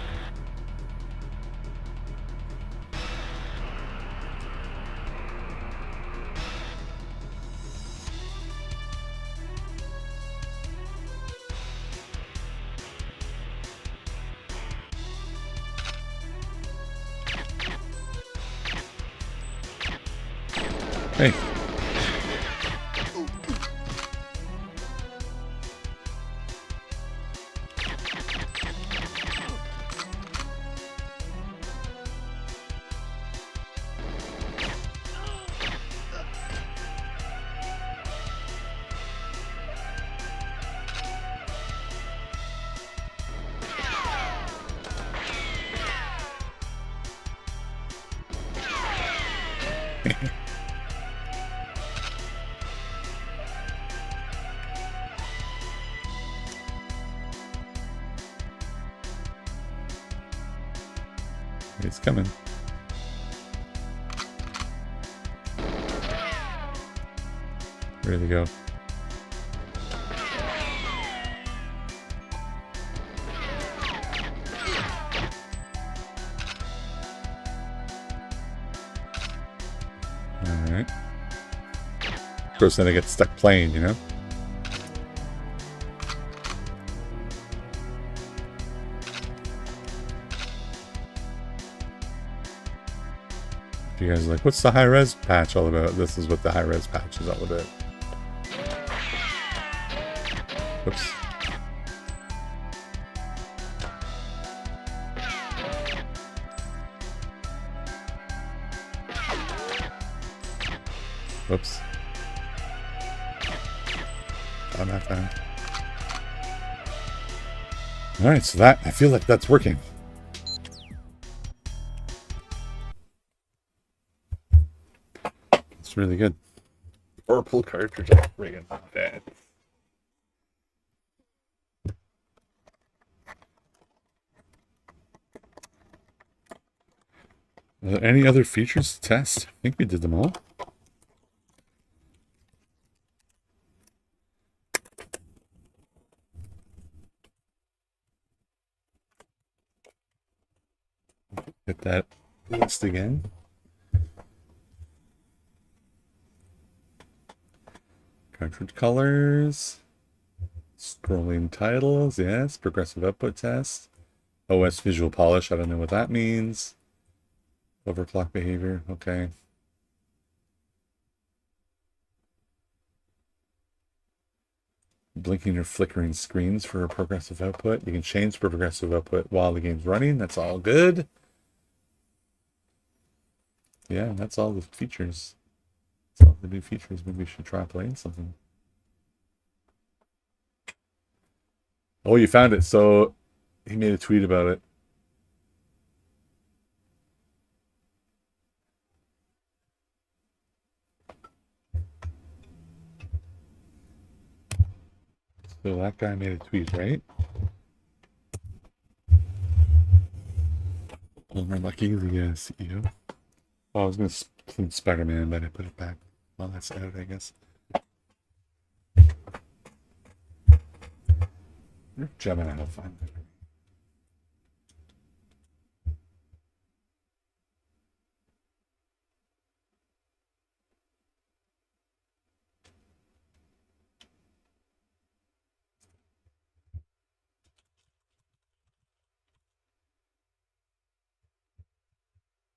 Hey. It's coming. Ready to go. Alright. Of course, then I get stuck playing, you know? You guys are like, what's the high-res patch all about? This is what the high-res patch is all about. Whoops. Whoops. On that time. Alright, so that, I feel like that's working. It's really good. Purple cartridge, I'm friggin' bad. Are there any other features to test? I think we did them all. Hit that list again. Cartridge colors. Scrolling titles, yes. Progressive output test. OS visual polish, I don't know what that means. Overclock behavior, okay. Blinking or flickering screens for a progressive output. You can change progressive output while the game's running. That's all good. Yeah, that's all the features. That's all the new features. Maybe we should try playing something. Oh, you found it. So he made a tweet about it. So that guy made a tweet, right? Elmer Lucky, the CEO. Oh, I was going to include Spider-Man, but I put it back. Well, that's out, I guess. Gemini will find it.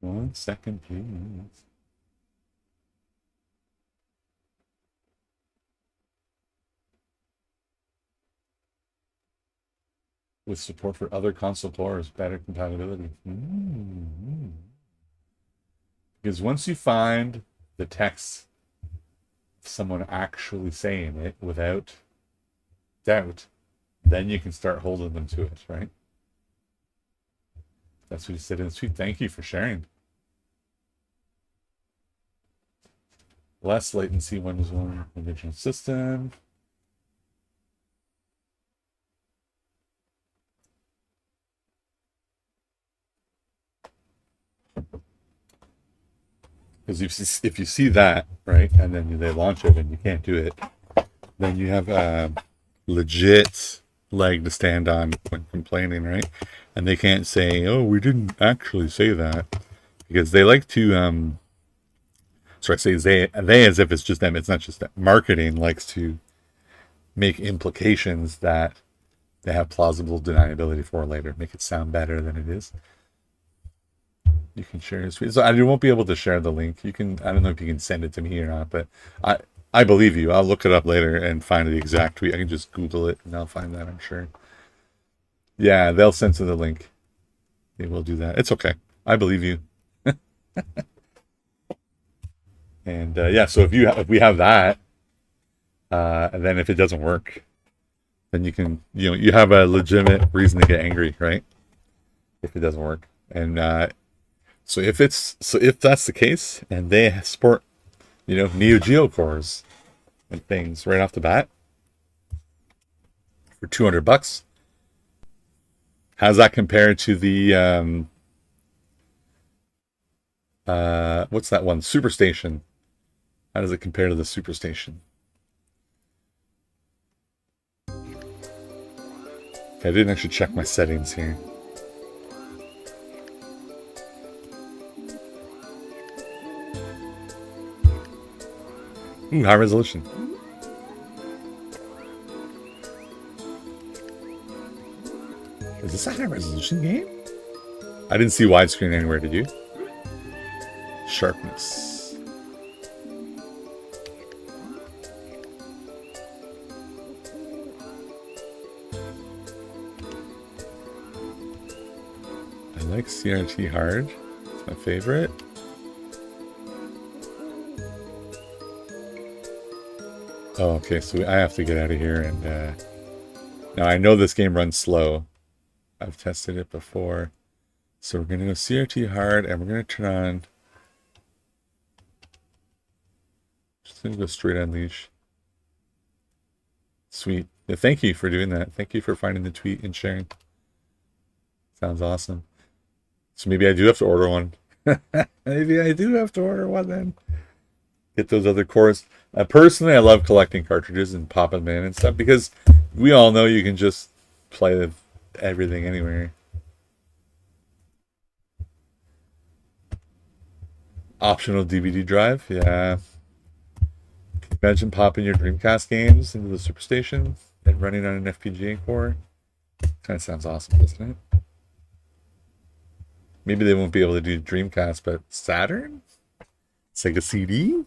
One second, please. With support for other console players, better compatibility. Because once you find the text, someone actually saying it without doubt, then you can start holding them to it, right? That's what he said in his tweet. Thank you for sharing. Less latency Windows 1 original system. Because if you see that, right, and then they launch it and you can't do it, then you have a legit leg to stand on when complaining, right? And they can't say, oh, we didn't actually say that. Because they like to, so I say they as if it's just them. It's not just that. Marketing likes to make implications that they have plausible deniability for later, make it sound better than it is. You can share his tweet. So I won't be able to share the link. You can, I don't know if you can send it to me or not, but I believe you. I'll look it up later and find the exact tweet. I can just Google it and I'll find that, I'm sure. Yeah, they'll censor the link. They will do that. It's okay. I believe you. And yeah, so if we have that, and then if it doesn't work, then you can, you have a legitimate reason to get angry, right? If it doesn't work. And so if that's the case, and they support, Neo Geo cores and things right off the bat for $200, how's that compared to the what's that one? Superstation. How does it compare to the Superstation? Okay, I didn't actually check my settings here. Ooh, high resolution. Is this a high resolution game? I didn't see widescreen anywhere, did you? Sharpness. I like CRT hard. It's my favorite. Oh, okay, so I have to get out of here and now I know this game runs slow. I've tested it before. So we're gonna go CRT hard and we're gonna turn on, just gonna go straight unleash. Sweet. Yeah, thank you for doing that. Thank you for finding the tweet and sharing. Sounds awesome. So maybe I do have to order one. Maybe I do have to order one then. Get those other cores. Personally, I love collecting cartridges and popping them in and stuff because we all know you can just play everything anywhere. Optional DVD drive, yeah. Can you imagine popping your Dreamcast games into the Superstation and running on an FPGA core? Kind of sounds awesome, doesn't it? Maybe they won't be able to do Dreamcast, but Saturn? Sega CD?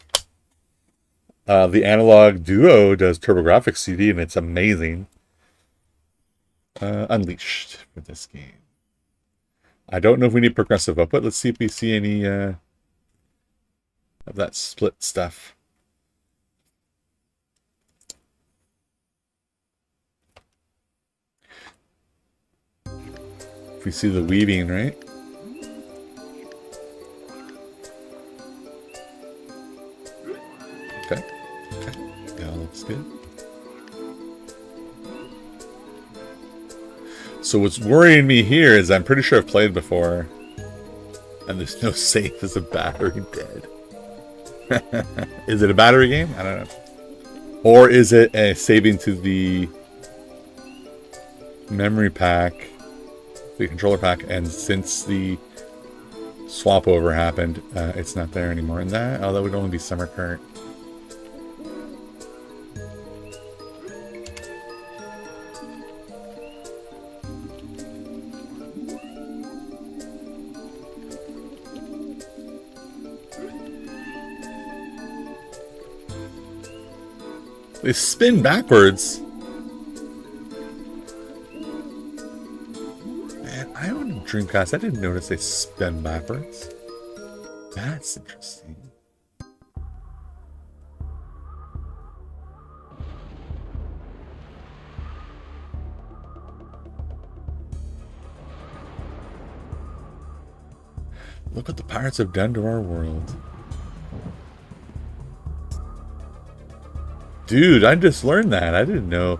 The Analogue Duo does TurboGrafx CD, and it's amazing. Unleashed for this game. I don't know if we need progressive output. Let's see if we see any of that split stuff. If we see the weaving, right? Okay. Yeah, looks good. So what's worrying me here is I'm pretty sure I've played before, and there's no save as a battery dead. Is it a battery game? I don't know. Or is it a saving to the memory pack, the controller pack, and since the swap over happened, it's not there anymore. And that would only be Summer Cart. They spin backwards. Man, I own a Dreamcast. I didn't notice they spin backwards. That's interesting. Look what the pirates have done to our world. Dude, I just learned that. I didn't know.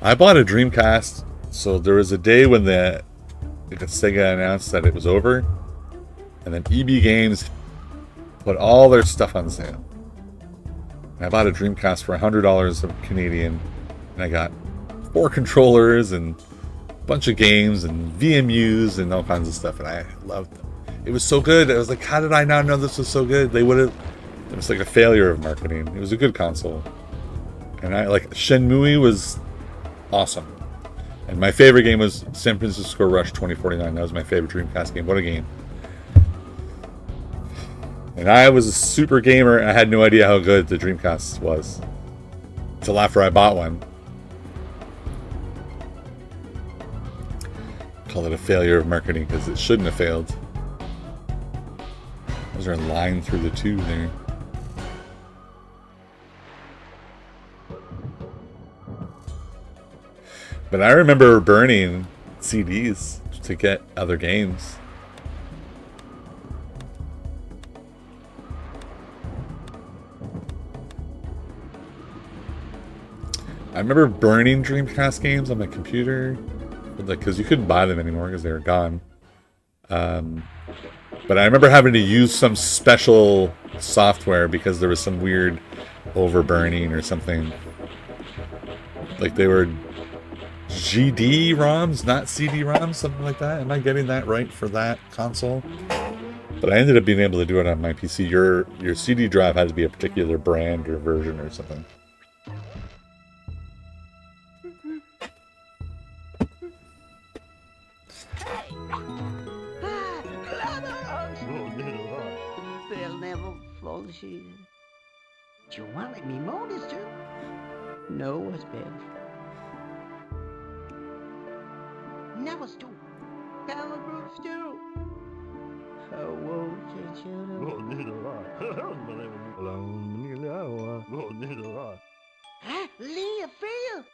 I bought a Dreamcast, so there was a day when the Sega announced that it was over, and then EB Games put all their stuff on sale. And I bought a Dreamcast for $100 of Canadian, and I got 4 controllers and a bunch of games and VMUs and all kinds of stuff, and I loved them. It was so good. I was like, how did I not know this was so good? They would have. It was like a failure of marketing. It was a good console, and I like Shenmue was awesome. And my favorite game was San Francisco Rush 2049. That was my favorite Dreamcast game. What a game. And I was a super gamer, and I had no idea how good the Dreamcast was until after I bought one. Call it a failure of marketing because it shouldn't have failed. Was there a line through the tube there? But I remember burning CDs to get other games. I remember burning Dreamcast games on my computer, because you couldn't buy them anymore because they were gone. But I remember having to use some special software because there was some weird overburning or something. Like they were GD ROMs, not CD ROMs, something like that. Am I getting that right for that console? But I ended up being able to do it on my PC. Your CD drive had to be a particular brand or version or something. They'll never fall asleep. Do you want me more, mister? No, what's better? Never stew. Caliber stew. Oh, won't you? Huh? Leah, Phil.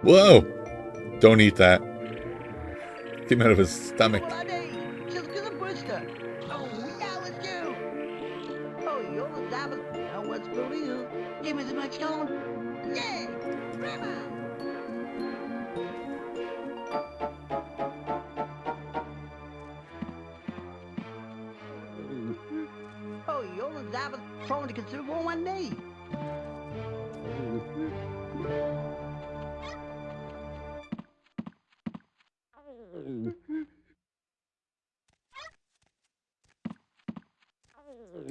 Whoa! Don't eat that. Came out of his stomach. Just get a booster. Oh, now it's you. Oh, you're the diamond. Now what's for you? Give me the much on. Yeah, grandma. Oh, you're the diamond. Phone to consider one day.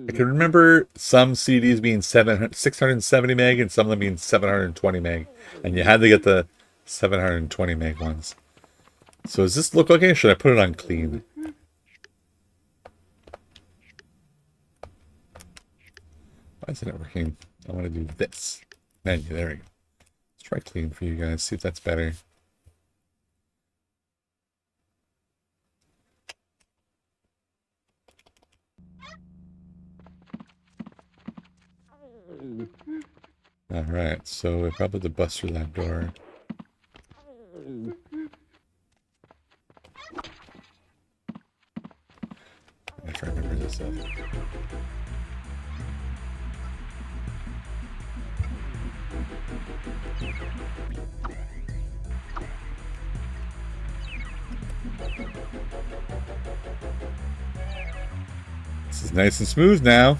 I can remember some CDs being 670 meg and some of them being 720 meg. And you had to get the 720 meg ones. So does this look okay? Or should I put it on clean? Why isn't it working? I want to do this. Menu, there we go. Let's try clean for you guys, see if that's better. Alright, so I probably the bust through that door. I try to remember this up. This is nice and smooth now.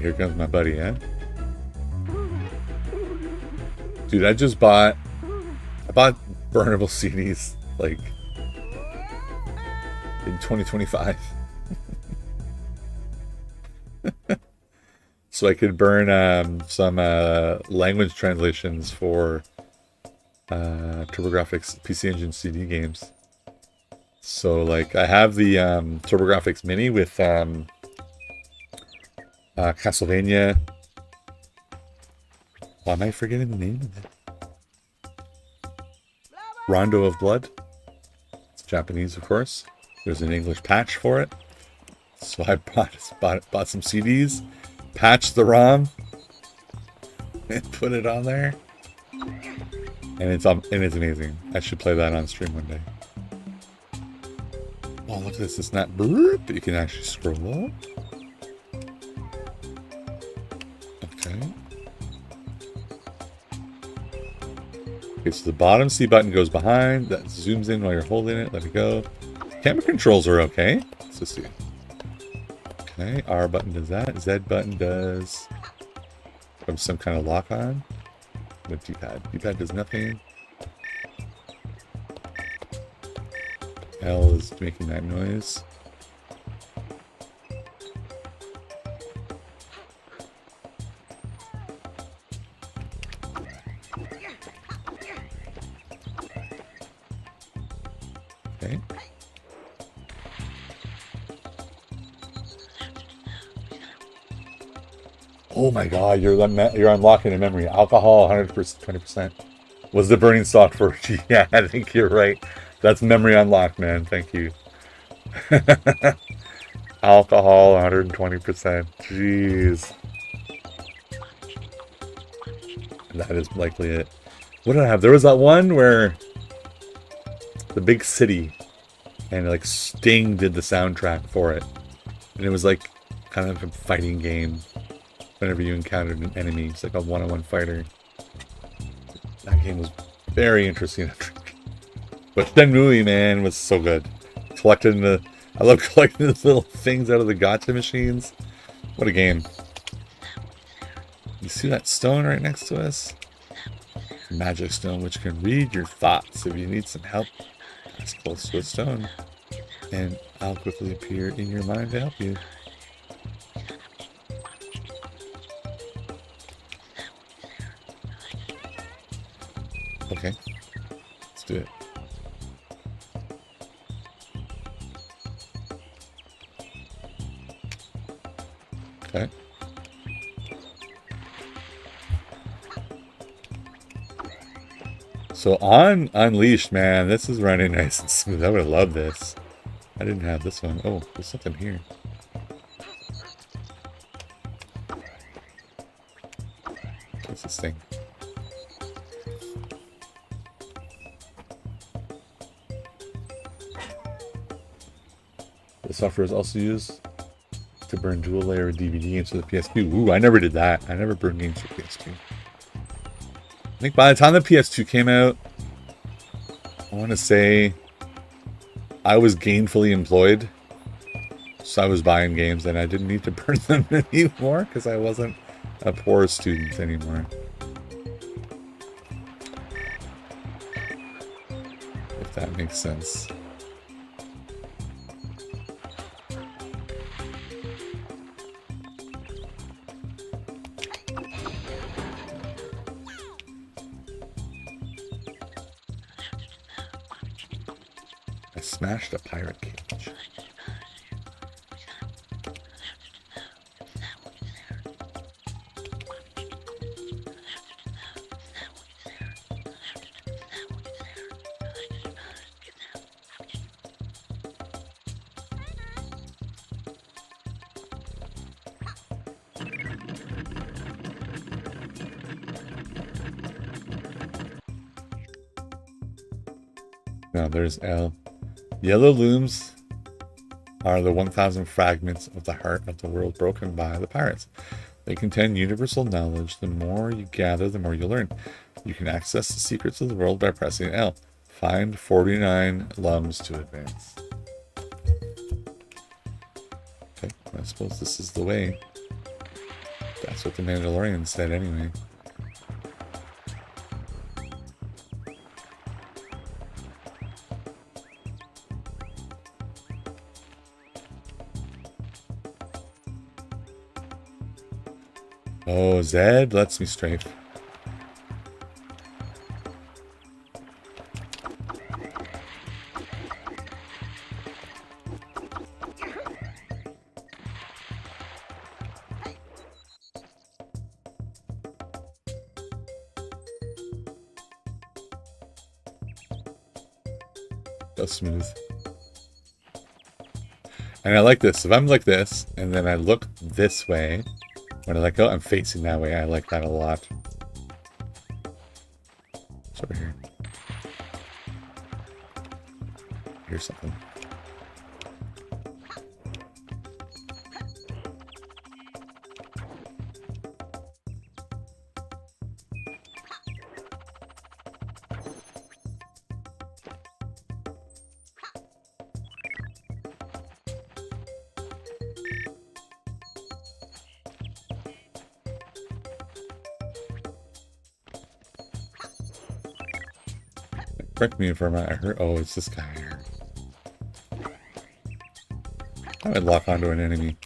Here comes my buddy, yeah? Dude, I bought burnable CDs, like, in 2025. So I could burn some language translations for TurboGrafx PC Engine CD games. So, like, I have the TurboGrafx Mini with Castlevania. Why am I forgetting the name of it? Rondo of Blood. It's Japanese, of course. There's an English patch for it. So I bought some CDs, patched the ROM, and put it on there. And it's amazing. I should play that on stream one day. Oh, look at this. It's not burp, but you can actually scroll. Okay. Okay, so the bottom C button goes behind. That zooms in while you're holding it. Let it go. Camera controls are okay. Let's just see. Okay, R button does that. Z button does from some kind of lock on. With D-pad. D-pad does nothing. L is making that noise. Okay. Oh my god, you're unlocking a memory. Alcohol 100%, 20%. Was the burning stock for yeah, I think you're right. That's memory unlocked, man. Thank you. Alcohol 120%. Jeez. That is likely it. What did I have? There was that one where the big city and like Sting did the soundtrack for it. And it was like kind of a fighting game. Whenever you encountered an enemy, it's like a one-on-one fighter. That game was very interesting. But Shenmue, man, was so good. I love collecting those little things out of the gacha machines. What a game. You see that stone right next to us? Magic stone, which can read your thoughts. If you need some help, pass close to a stone, and I'll quickly appear in your mind to help you. Okay, let's do it. Okay. So on Unleashed, man, this is running nice and smooth. I would have loved this. I didn't have this one. Oh, there's something here. What's this thing? The software is also used to burn dual layer DVD into the PS2. Ooh, I never did that. I never burned games for PS2. I think by the time the PS2 came out, I want to say I was gainfully employed. So I was buying games and I didn't need to burn them anymore because I wasn't a poor student anymore. If that makes sense. I smashed a pirate cage. Now there's L. Yellow looms are the 1,000 fragments of the heart of the world broken by the pirates. They contain universal knowledge. The more you gather, the more you learn. You can access the secrets of the world by pressing L. Find 49 lums to advance. Okay, I suppose this is the way. That's what the Mandalorian said anyway. Oh, Zed lets me strafe. So smooth. And I like this. If I'm like this, and then I look this way, when I let go, I'm facing that way. I like that a lot. It's over here. Here's something. Correct me if I'm not. I heard. Oh, it's this guy here. I would lock onto an enemy.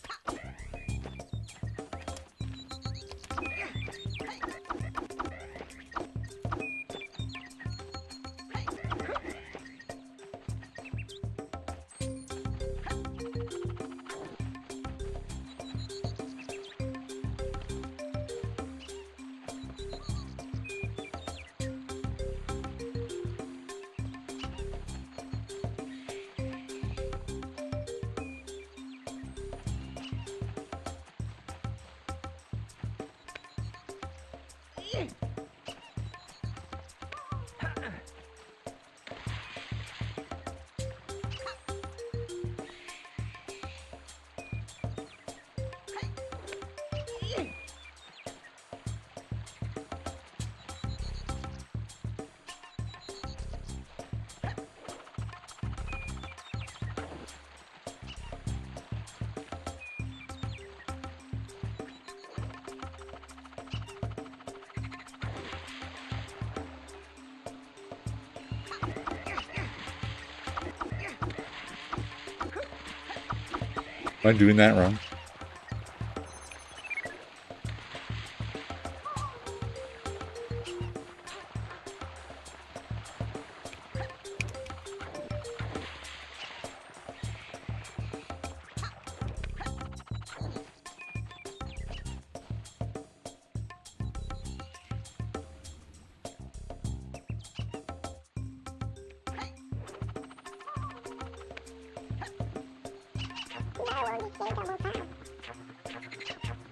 Am I doing that wrong?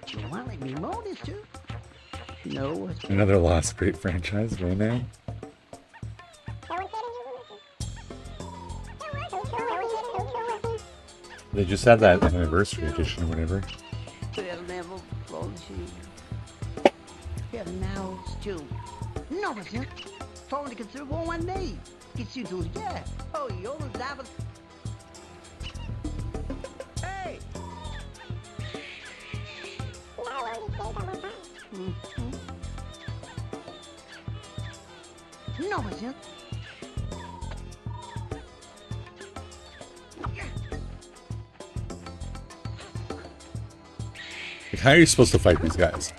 You want to let me mow this too? No, it's Another lost great franchise right now. They just had that anniversary edition or whatever. Well, never flows here now, too. No, it's not. Phone to consider one day. Get you to, yeah. Oh, you're the Zappa. Hey! No, it's not. Like, how are you supposed to fight these guys?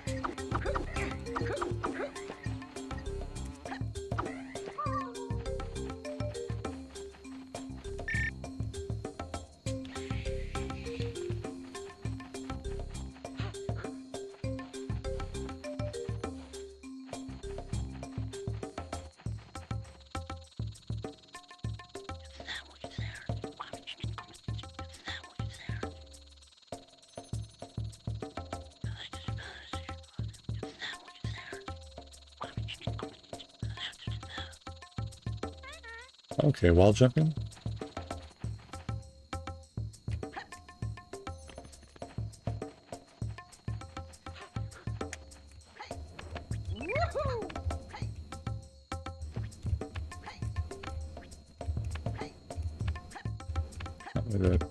Okay, wall jumping.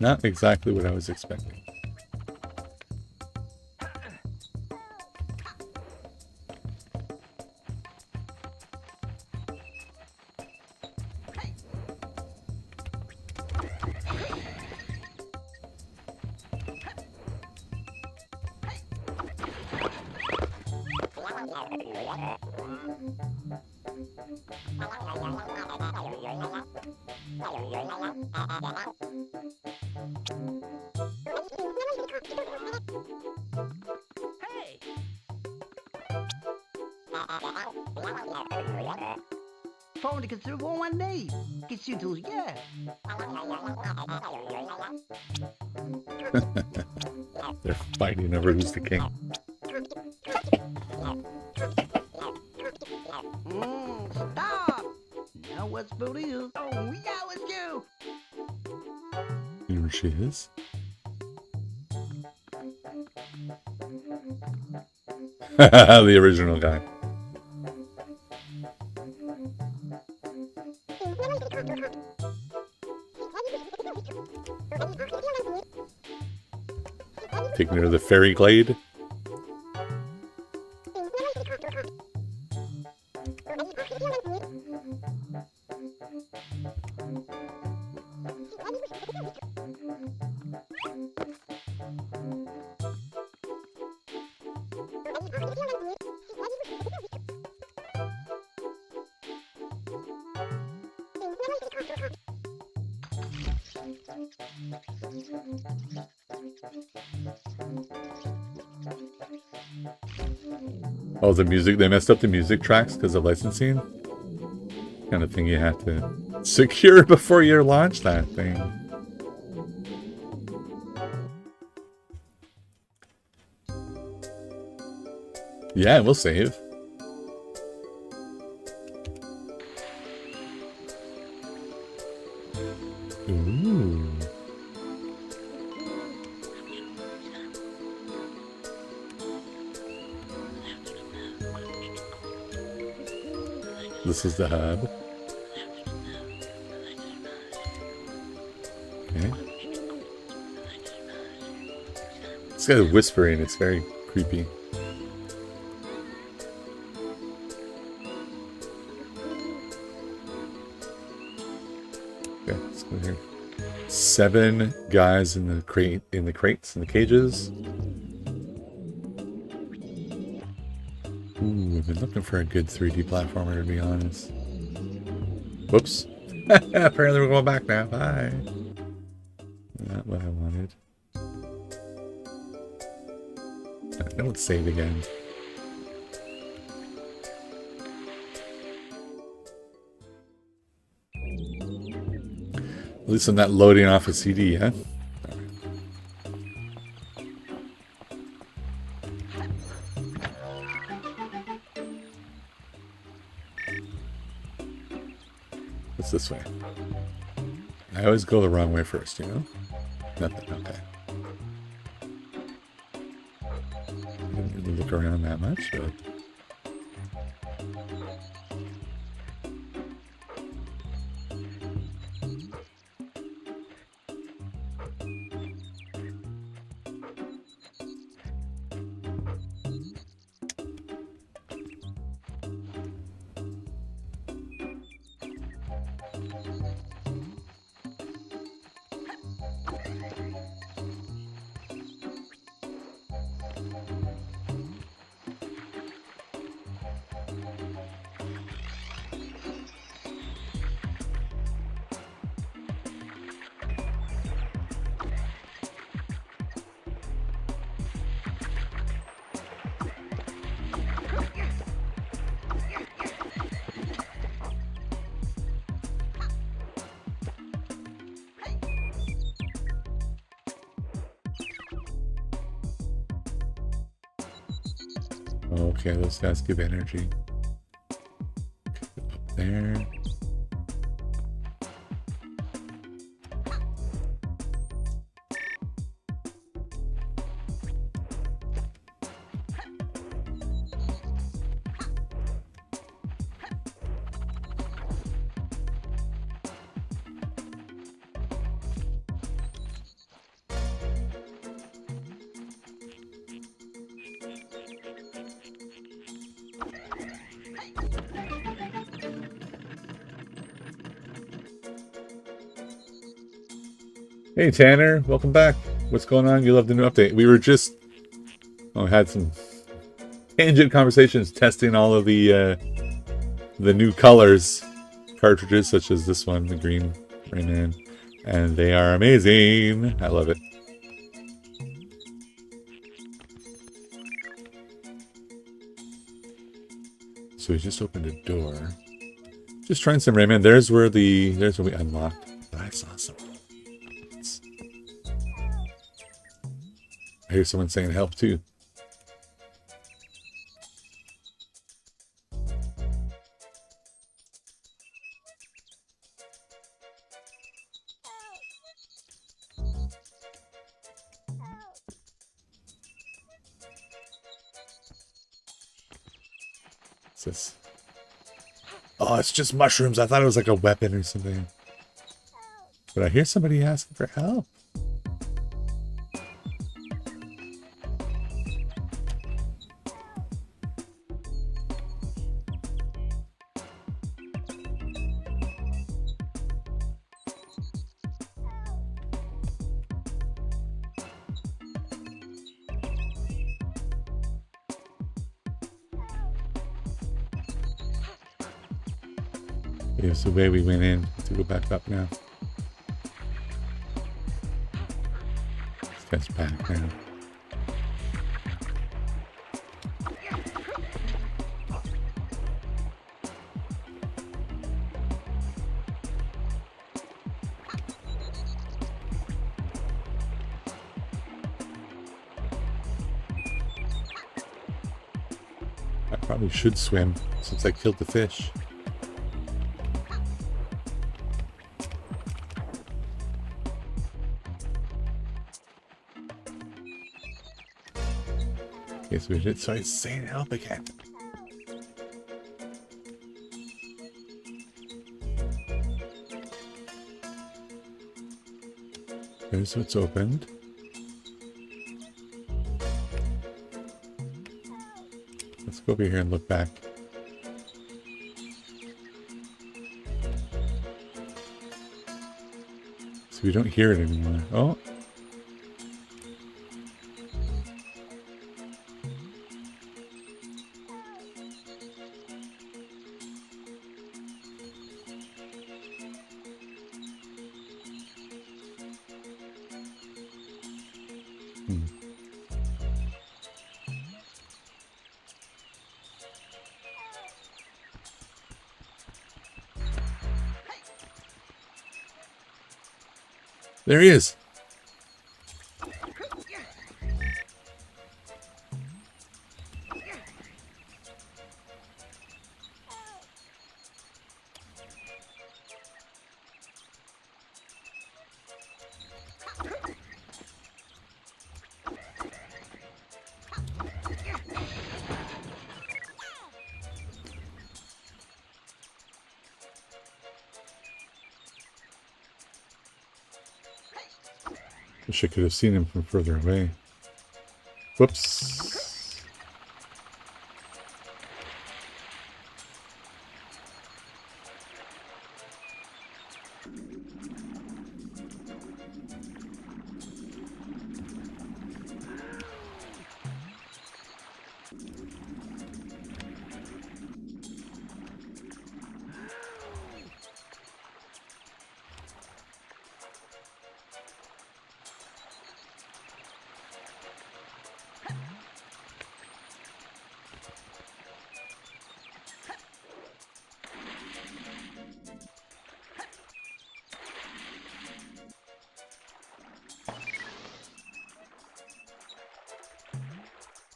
Not exactly what I was expecting. Phone to consider one day. Get you to, yeah. They're fighting over who's the king. Stop! Now what's for you? Oh, yeah, let's go. Here she is. The original guy. Taking her to the fairy glade. Oh, the music, they messed up the music tracks because of licensing. Kind of thing you have to secure before you launch that thing. Yeah, we'll save. Ooh. This is the hub. Okay. This guy's whispering, it's very creepy. Okay, let's go here. 7 guys in the crate, in the crates, in the cages. Ooh, I've been looking for a good 3D platformer, to be honest. Whoops. Apparently we're going back now. Bye. Not what I wanted. Now let's save again. At least I'm not loading off a CD, yeah? What's this way? I always go the wrong way first, you know? Nothing, okay. I didn't really look around that much, but... Okay, those guys give energy. Up there. Hey Tanner, welcome back. What's going on? You love the new update. We were just had some tangent conversations testing all of the new colors cartridges, such as this one, the green Rayman, and they are amazing. I love it. So we just opened a door. Just trying some Rayman. There's where we unlocked. That's awesome. I hear someone saying help too. What's this? Oh, it's just mushrooms. I thought it was like a weapon or something. But I hear somebody asking for help. Here's the way we went in. To go back up now. This guy's back now. I probably should swim since I killed the fish. Okay, so we did. So it's saying help again. There's what's opened. Let's go over here and look back. So we don't hear it anymore. Oh. There he is. Wish I could have seen him from further away. Whoops.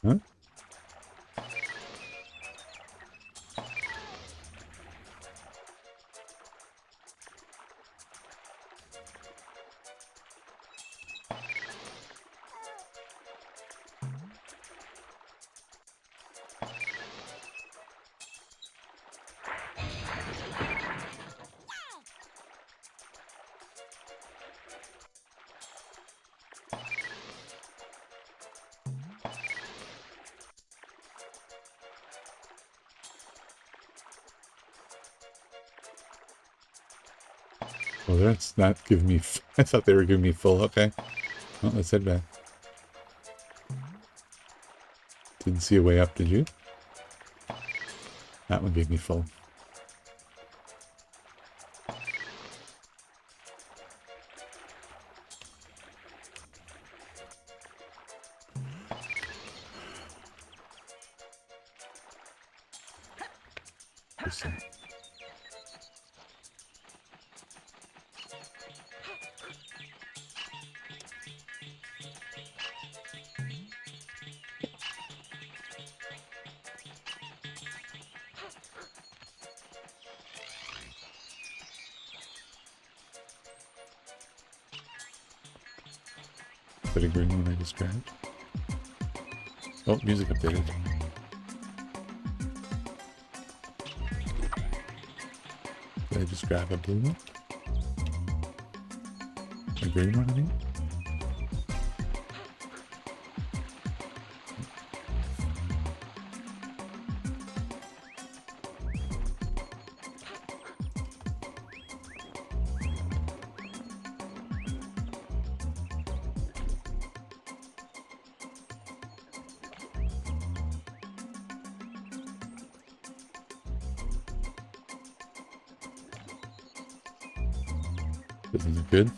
Huh? Well, that's not giving me... I thought they were giving me full. Okay. Well, let's head back. Didn't see a way up, did you? That one gave me full. Is that a green one I just grabbed? Oh, music updated. I just grab a blue one? A green one, I mean? This isn't good.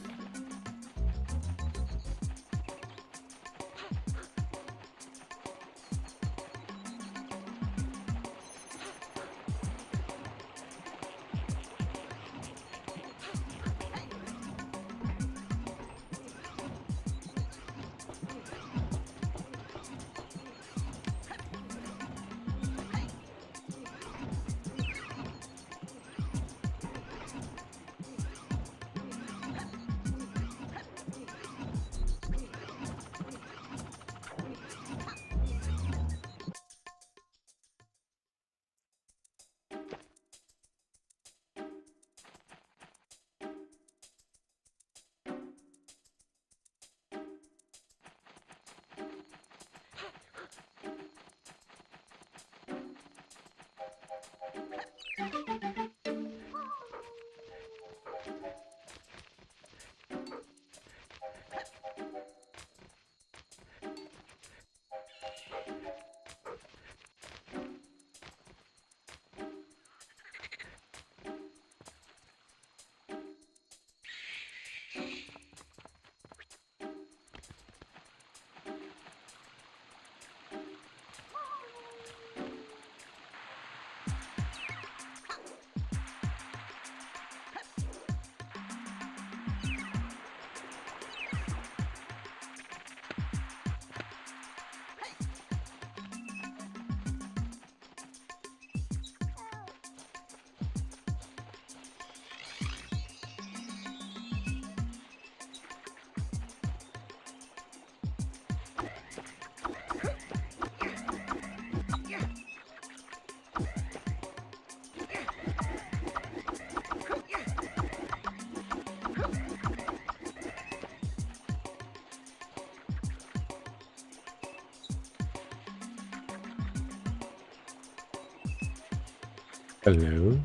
Hello.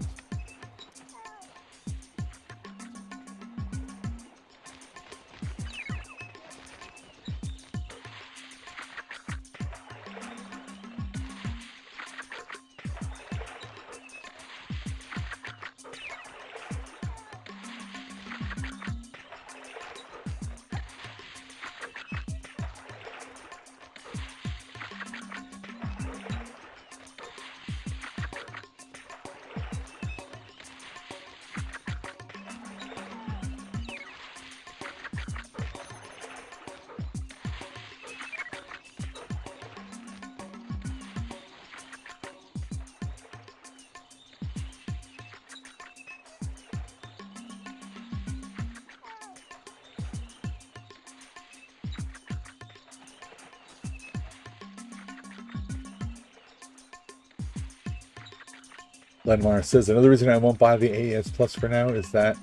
Lenmar says another reason I won't buy the AES Plus for now is that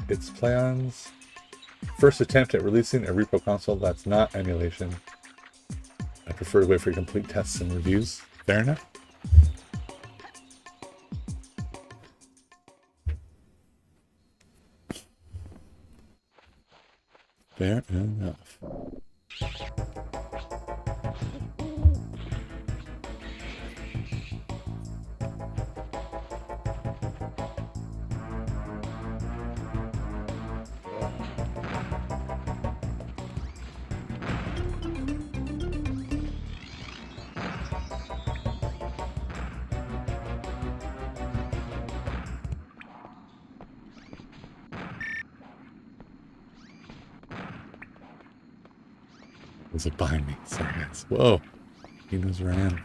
it's Playon's first attempt at releasing a repo console that's not emulation. I prefer to wait for complete tests and reviews. Fair enough. Fair enough. Is it behind me? Sorry, guys. Whoa. He knows where I am.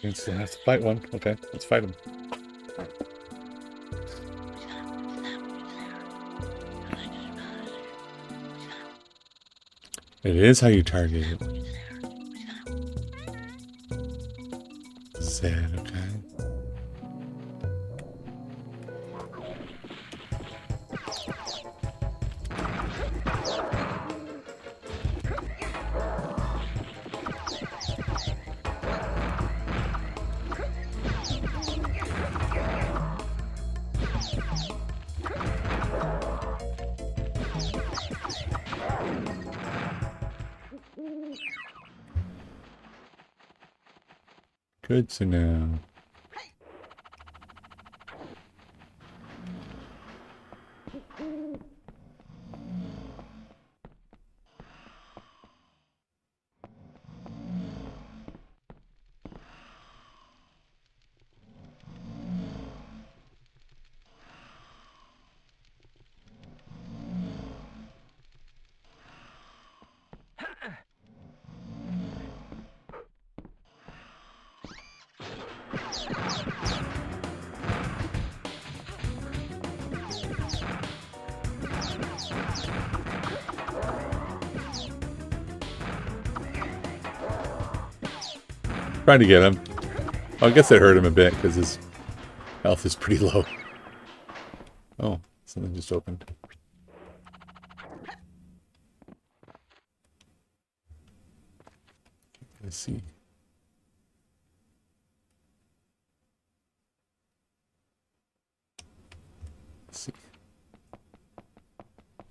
Means I have to fight one. Okay, let's fight him. It is how you target it. Z, okay. Good to know. Trying to get him. Well, I guess it hurt him a bit because his health is pretty low. Oh, something just opened. Let's see. Let's see.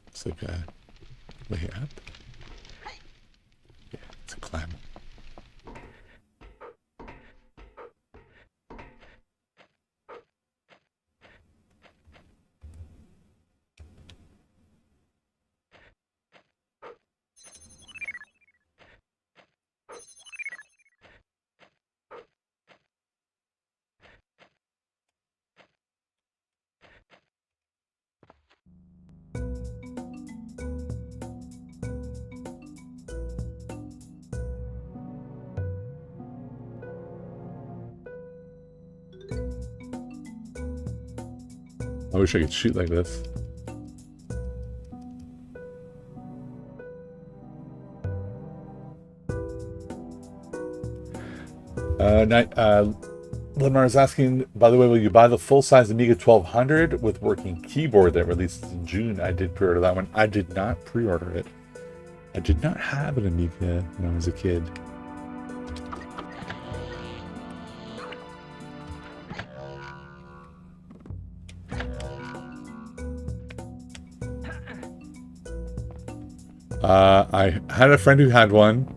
It's like a way up. Yeah, it's a climb. I wish I could shoot like this. Limar is asking, by the way, will you buy the full-size Amiga 1200 with working keyboard that released in June? I did pre-order that one. I did not pre-order it. I did not have an Amiga when I was a kid. I had a friend who had one,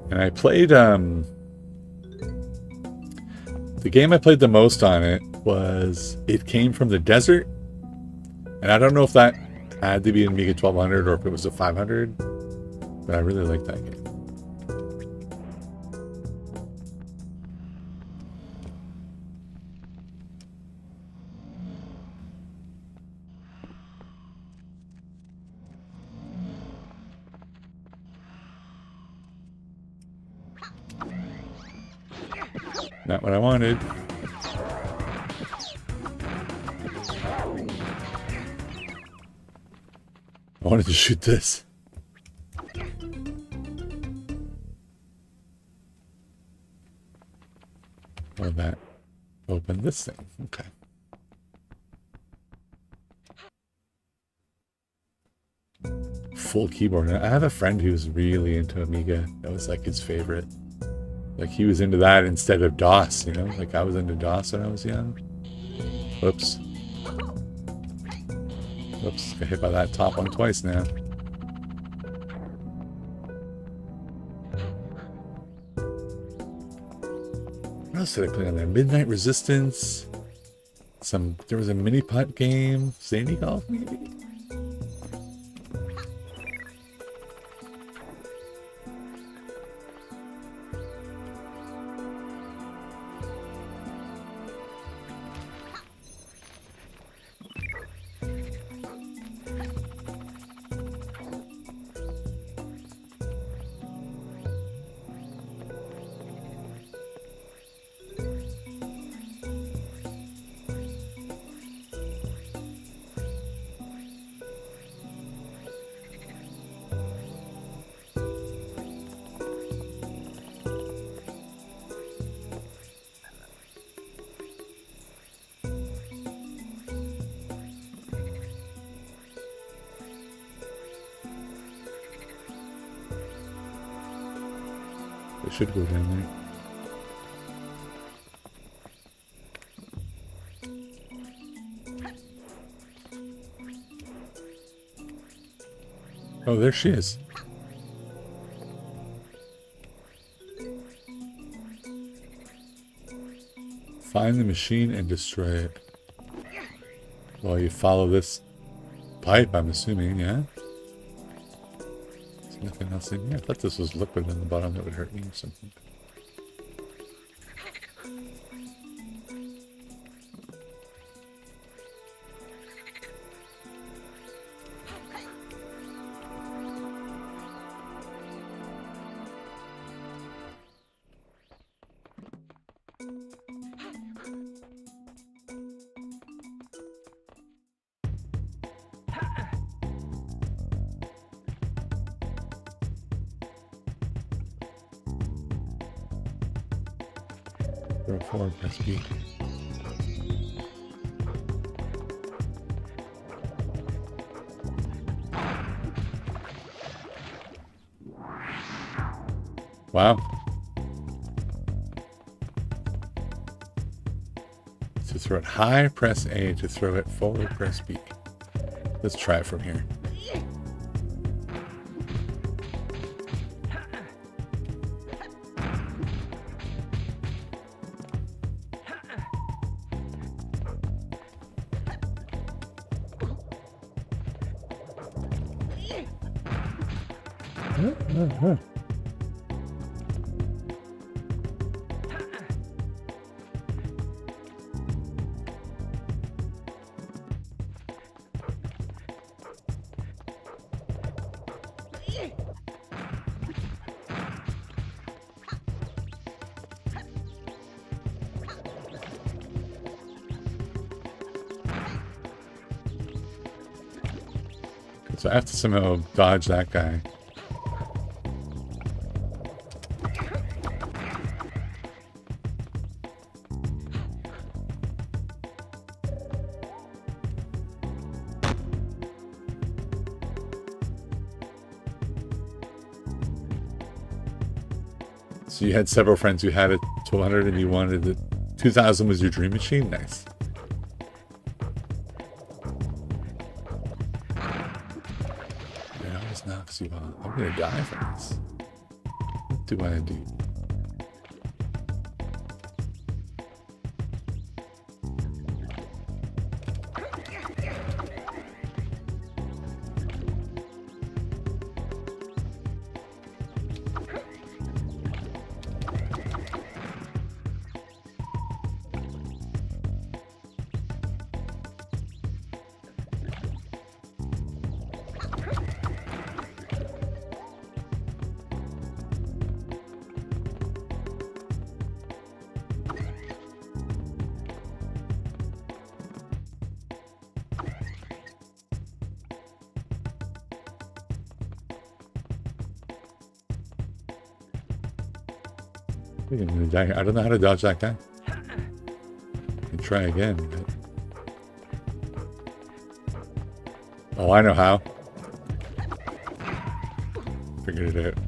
and I played, the game I played the most on it was It Came from the Desert, and I don't know if that had to be an Amiga 1200 or if it was a 500, but I really liked that game. Not what I wanted. I wanted to shoot this. Or that. Open this thing. Okay. Full keyboard. I have a friend who's really into Amiga. That was like his favorite. Like he was into that instead of DOS, you know? Like I was into DOS when I was young. Whoops. Whoops, got hit by that top one twice now. What else did I play on there? Midnight Resistance. There was a mini putt game. Sandy Golf maybe? It should go down there. Oh, there she is. Find the machine and destroy it. Well, you follow this pipe, I'm assuming, yeah? There's nothing else in here. I thought this was liquid on the bottom that would hurt me or something. Throw forward, press B. Wow. To throw it high, press A. To throw it forward, press B. Let's try it from here. So I have to somehow dodge that guy. So you had several friends who had a 1200 and you wanted it. 2000 was your dream machine? Nice. Knocks you off. I'm gonna die from this. What do I do? I don't know how to dodge that guy. I can try again. But... Oh, I know how. Figured it out.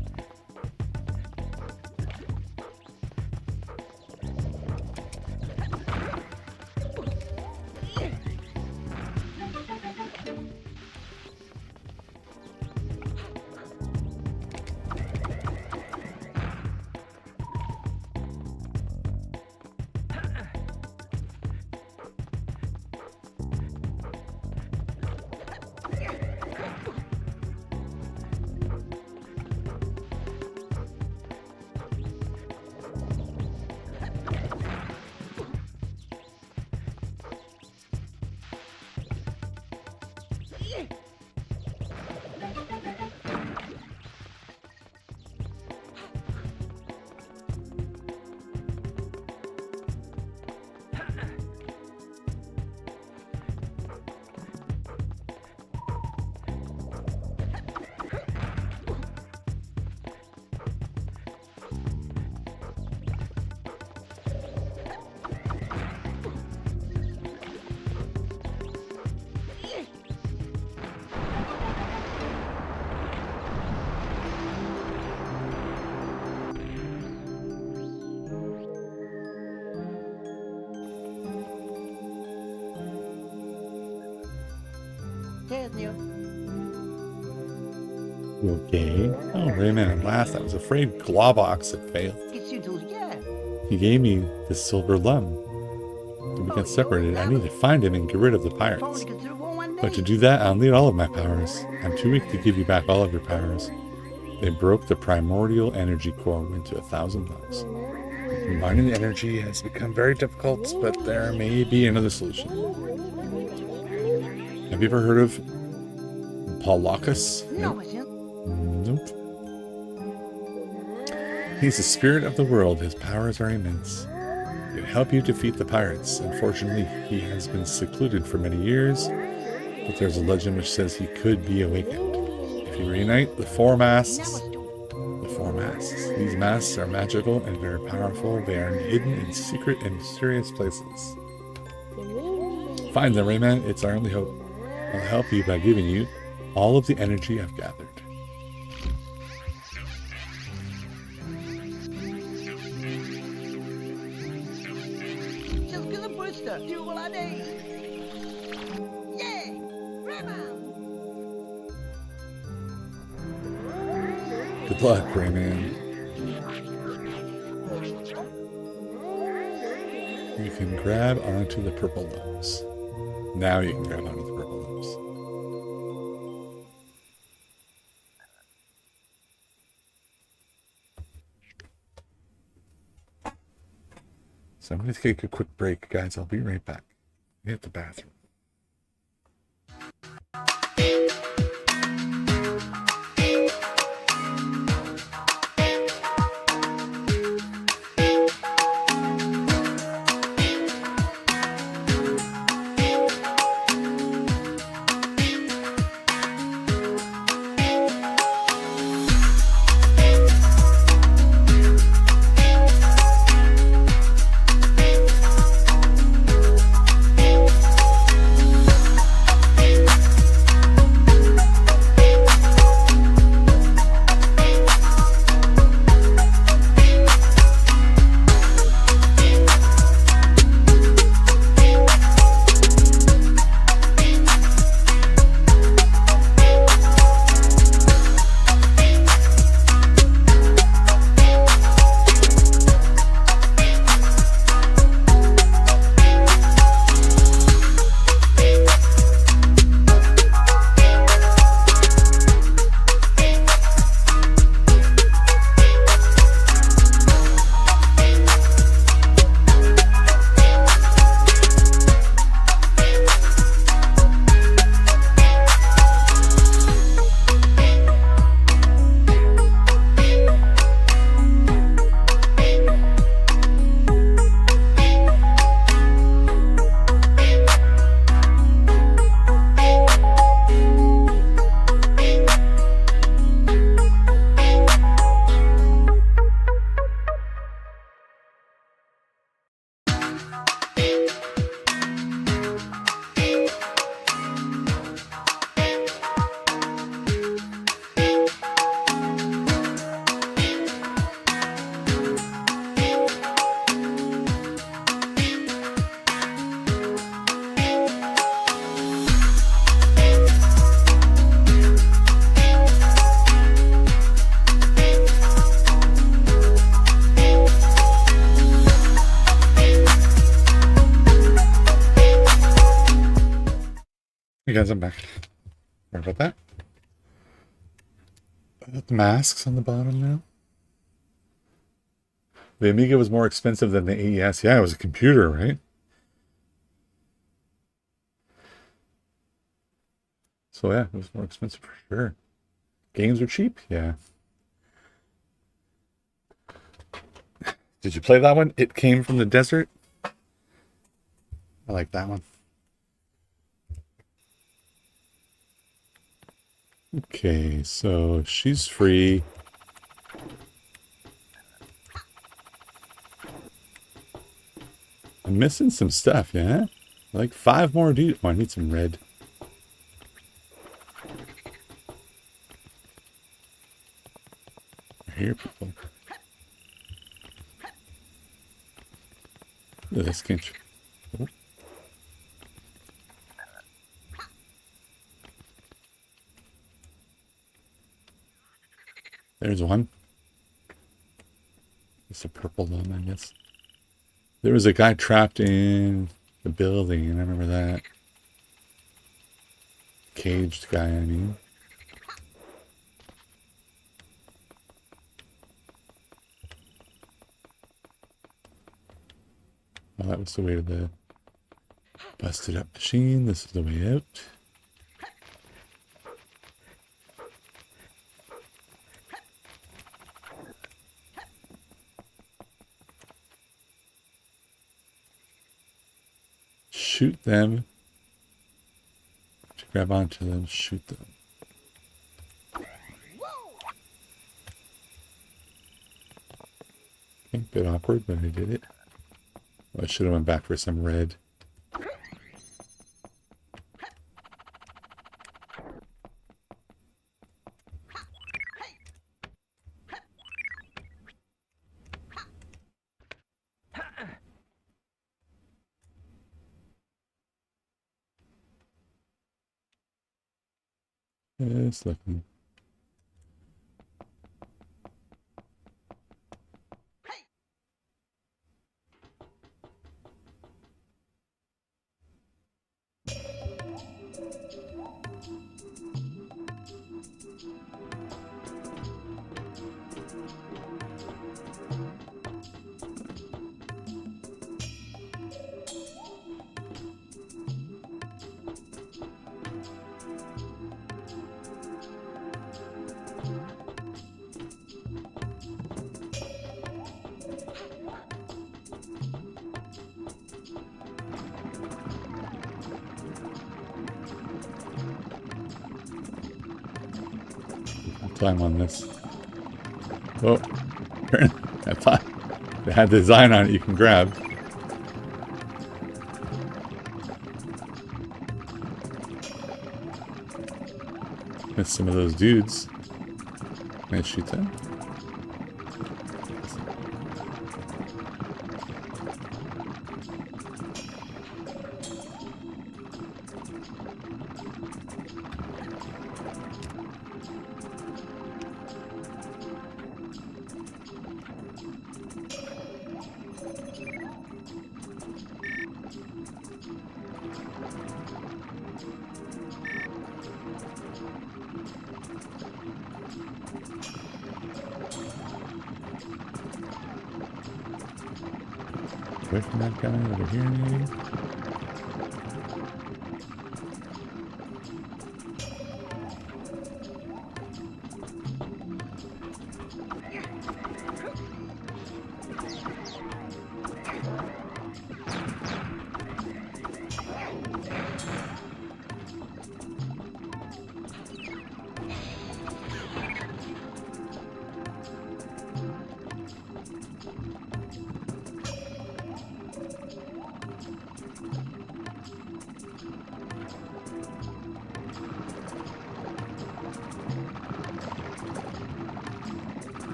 test you. You okay? Oh, Rayman, at last. I was afraid Glowbox had failed. Get you to, yeah. He gave me this silver lum. When we got separated, I need to find him and get rid of the pirates. But to do that, I'll need all of my powers. I'm too weak to give you back all of your powers. They broke the primordial energy core into 1,000 lumps. Combining the energy has become very difficult, but there may be another solution. Have you ever heard of Paulocus? No, monsieur. Nope. He's the spirit of the world. His powers are immense. He can help you defeat the pirates. Unfortunately, he has been secluded for many years, but there's a legend which says he could be awakened. If you reunite the four masks, these masks are magical and very powerful. They are hidden in secret and mysterious places. Find them, Rayman. It's our only hope. I'll help you by giving you all of the energy I've gathered. Just get the booster. Do what I need. Yeah. Grandma. Good luck, Rayman. You can grab onto the purple lumps. Now you can grab onto the purple lumps. So I'm going to take a quick break, guys. I'll be right back. Hit the bathroom. Hey guys, I'm back. Sorry about that. Got the masks on the bottom now. The Amiga was more expensive than the AES. Yeah, it was a computer, right? So yeah, it was more expensive for sure. Games were cheap, yeah. Did you play that one? It Came from the Desert? I like that one. Okay, so she's free. I'm missing some stuff, yeah? Like 5 more dudes. Oh, I need some red. I hear people. Look at this kid. Oh. There's one. It's a purple one, I guess. There was a guy trapped in the building, and I remember that. Caged guy, I mean. Oh, that was the way to the busted up machine. This is the way out. Shoot them. To grab onto them, shoot them. Okay, a bit awkward, but I did it. Well, I should have went back for some red. It's looking. Time on this. Oh, I thought it had the design on it you can grab. Missed some of those dudes. Can I shoot them? Away from that guy over here, maybe?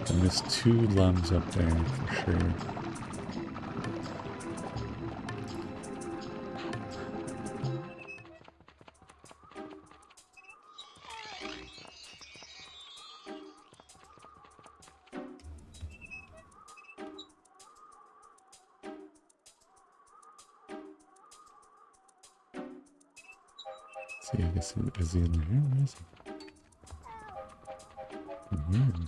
And there's two lungs up there for sure. See, I guess is he in there? Where is he? Mm-hmm.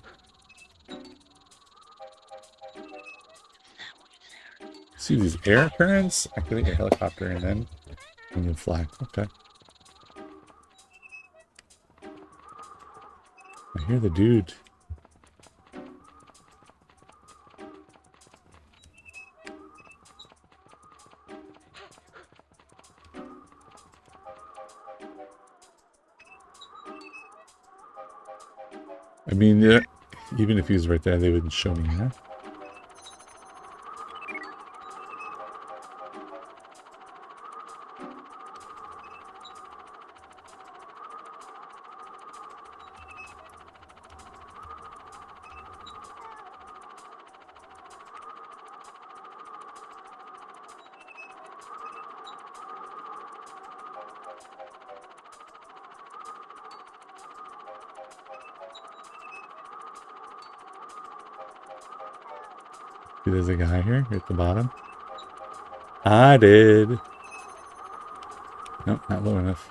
See these air currents? Activate your helicopter and then you fly. Okay. I hear the dude. I mean, yeah, even if he was right there, they wouldn't show me, huh? See, there's a guy here at the bottom. I did. Nope, not low enough.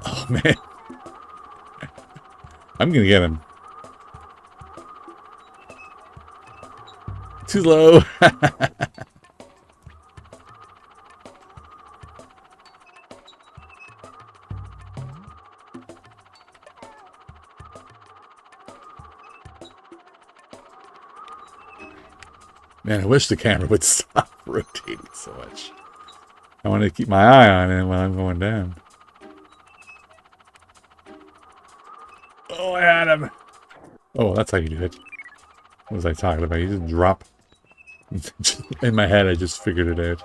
Oh, man. I'm gonna get him. Too low. Man, I wish the camera would stop rotating so much. I want to keep my eye on it while I'm going down. Oh, I had him. Oh, that's how you do it. What was I talking about? You just drop. In my head, I just figured it out.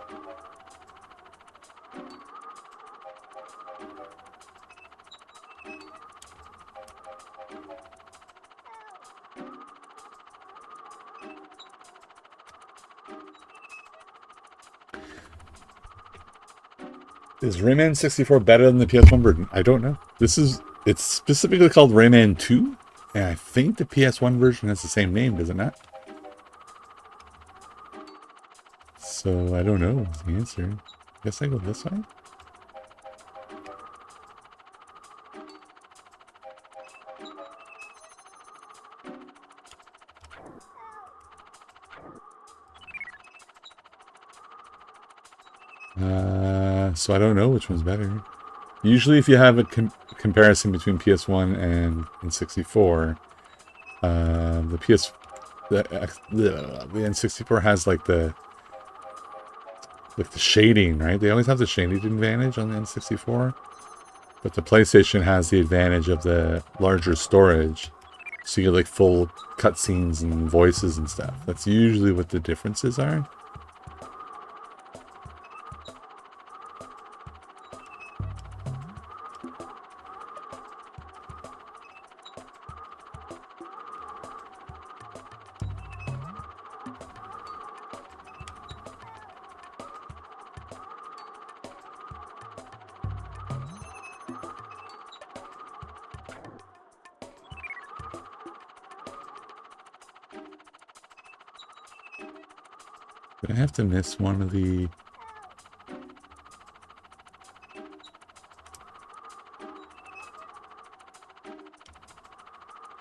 Is Rayman 64 better than the PS1 version? I don't know. It's specifically called Rayman 2, and I think the PS1 version has the same name, does it not? So I don't know is the answer. Guess I go this way? So I don't know which one's better. Usually if you have a comparison between PS1 and 64, the N64 has like the shading, right? They always have the shading advantage on the N64, but the PlayStation has the advantage of the larger storage, so you get like full cutscenes and voices and stuff. That's usually what the differences are. Did I have to miss one of the...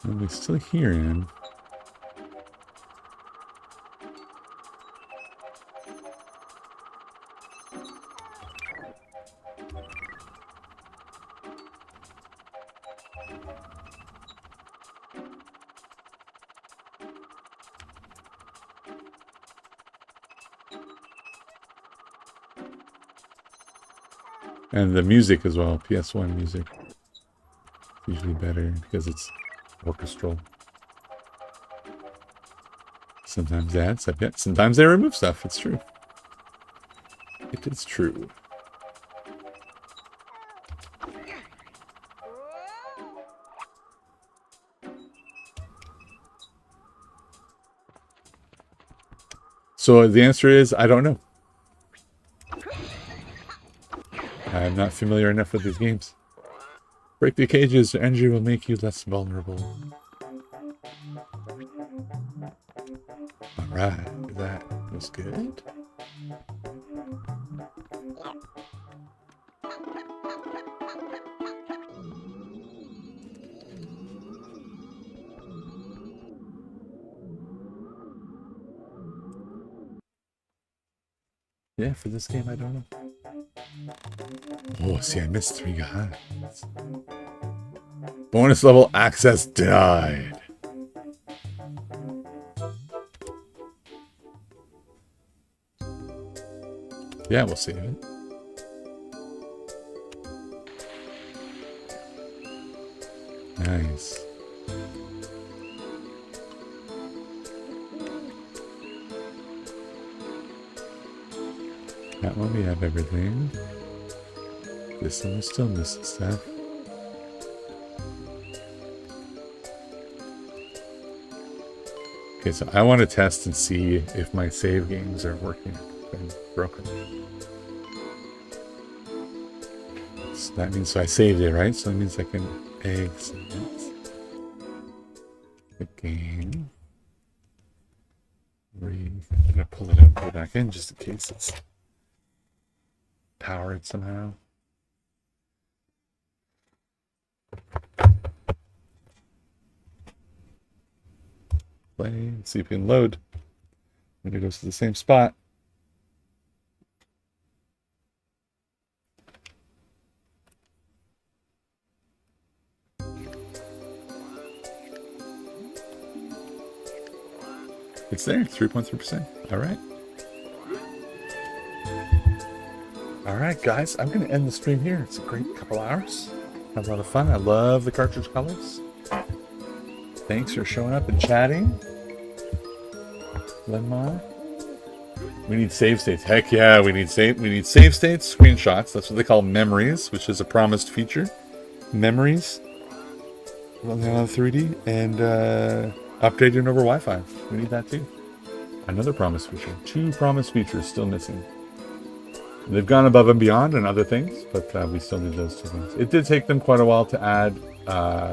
Well, we still hear him. And the music as well, PS1 music. It's usually better because it's orchestral. Sometimes they add stuff, yeah. Sometimes they remove stuff, it's true. It is true. So the answer is, I don't know. I'm not familiar enough with these games. Break the cages, Andrew will make you less vulnerable. Alright, that was good. Yeah, for this game, I don't know. Oh, see, I missed 3 guys. Bonus level access denied. Yeah, we'll save it. Nice. That one we have everything. This one is still missing stuff. Okay, so I want to test and see if my save games are working. They're broken. So that means I saved it, right? So that means I can exit the game. I'm gonna pull it out and put it back in just in case it's powered somehow. Play, see if we can load. And it goes to the same spot. It's there, 3.3%. All right. All right, guys, I'm going to end the stream here. It's a great couple hours. Have a lot of fun. I love the cartridge colors. Thanks for showing up and chatting. Lemma. We need save states. Heck yeah, we need save states, screenshots. That's what they call memories, which is a promised feature. Memories. Running on 3D and updating over Wi-Fi. We need that too. Another promised feature. 2 promised features still missing. They've gone above and beyond on other things, but we still need those 2 things. It did take them quite a while to add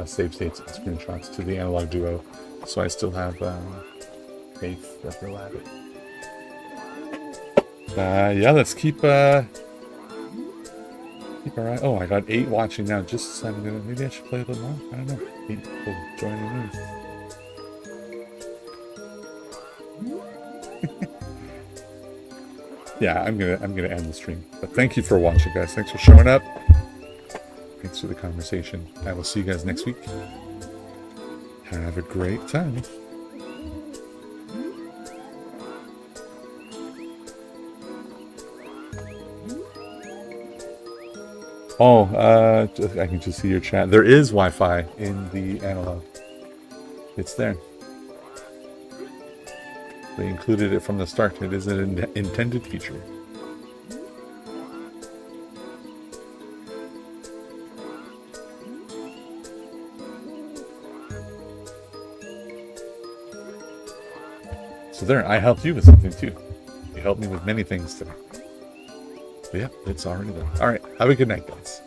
save states and screenshots to the Analogue Duo, so I still have faith that they'll add it. Yeah, let's keep our eye. Oh, I got 8 watching now. Just maybe I should play a little more. I don't know. 8 people joining in. Yeah, I'm gonna end the stream. But thank you for watching, guys. Thanks for showing up. Thanks for the conversation. I will see you guys next week. Have a great time. Oh, I can just see your chat. There is Wi-Fi in the Analogue. It's there. They included it from the start. It is an intended feature. So there, I helped you with something too. You helped me with many things today. But yeah, it's already done. All right, have a good night, guys.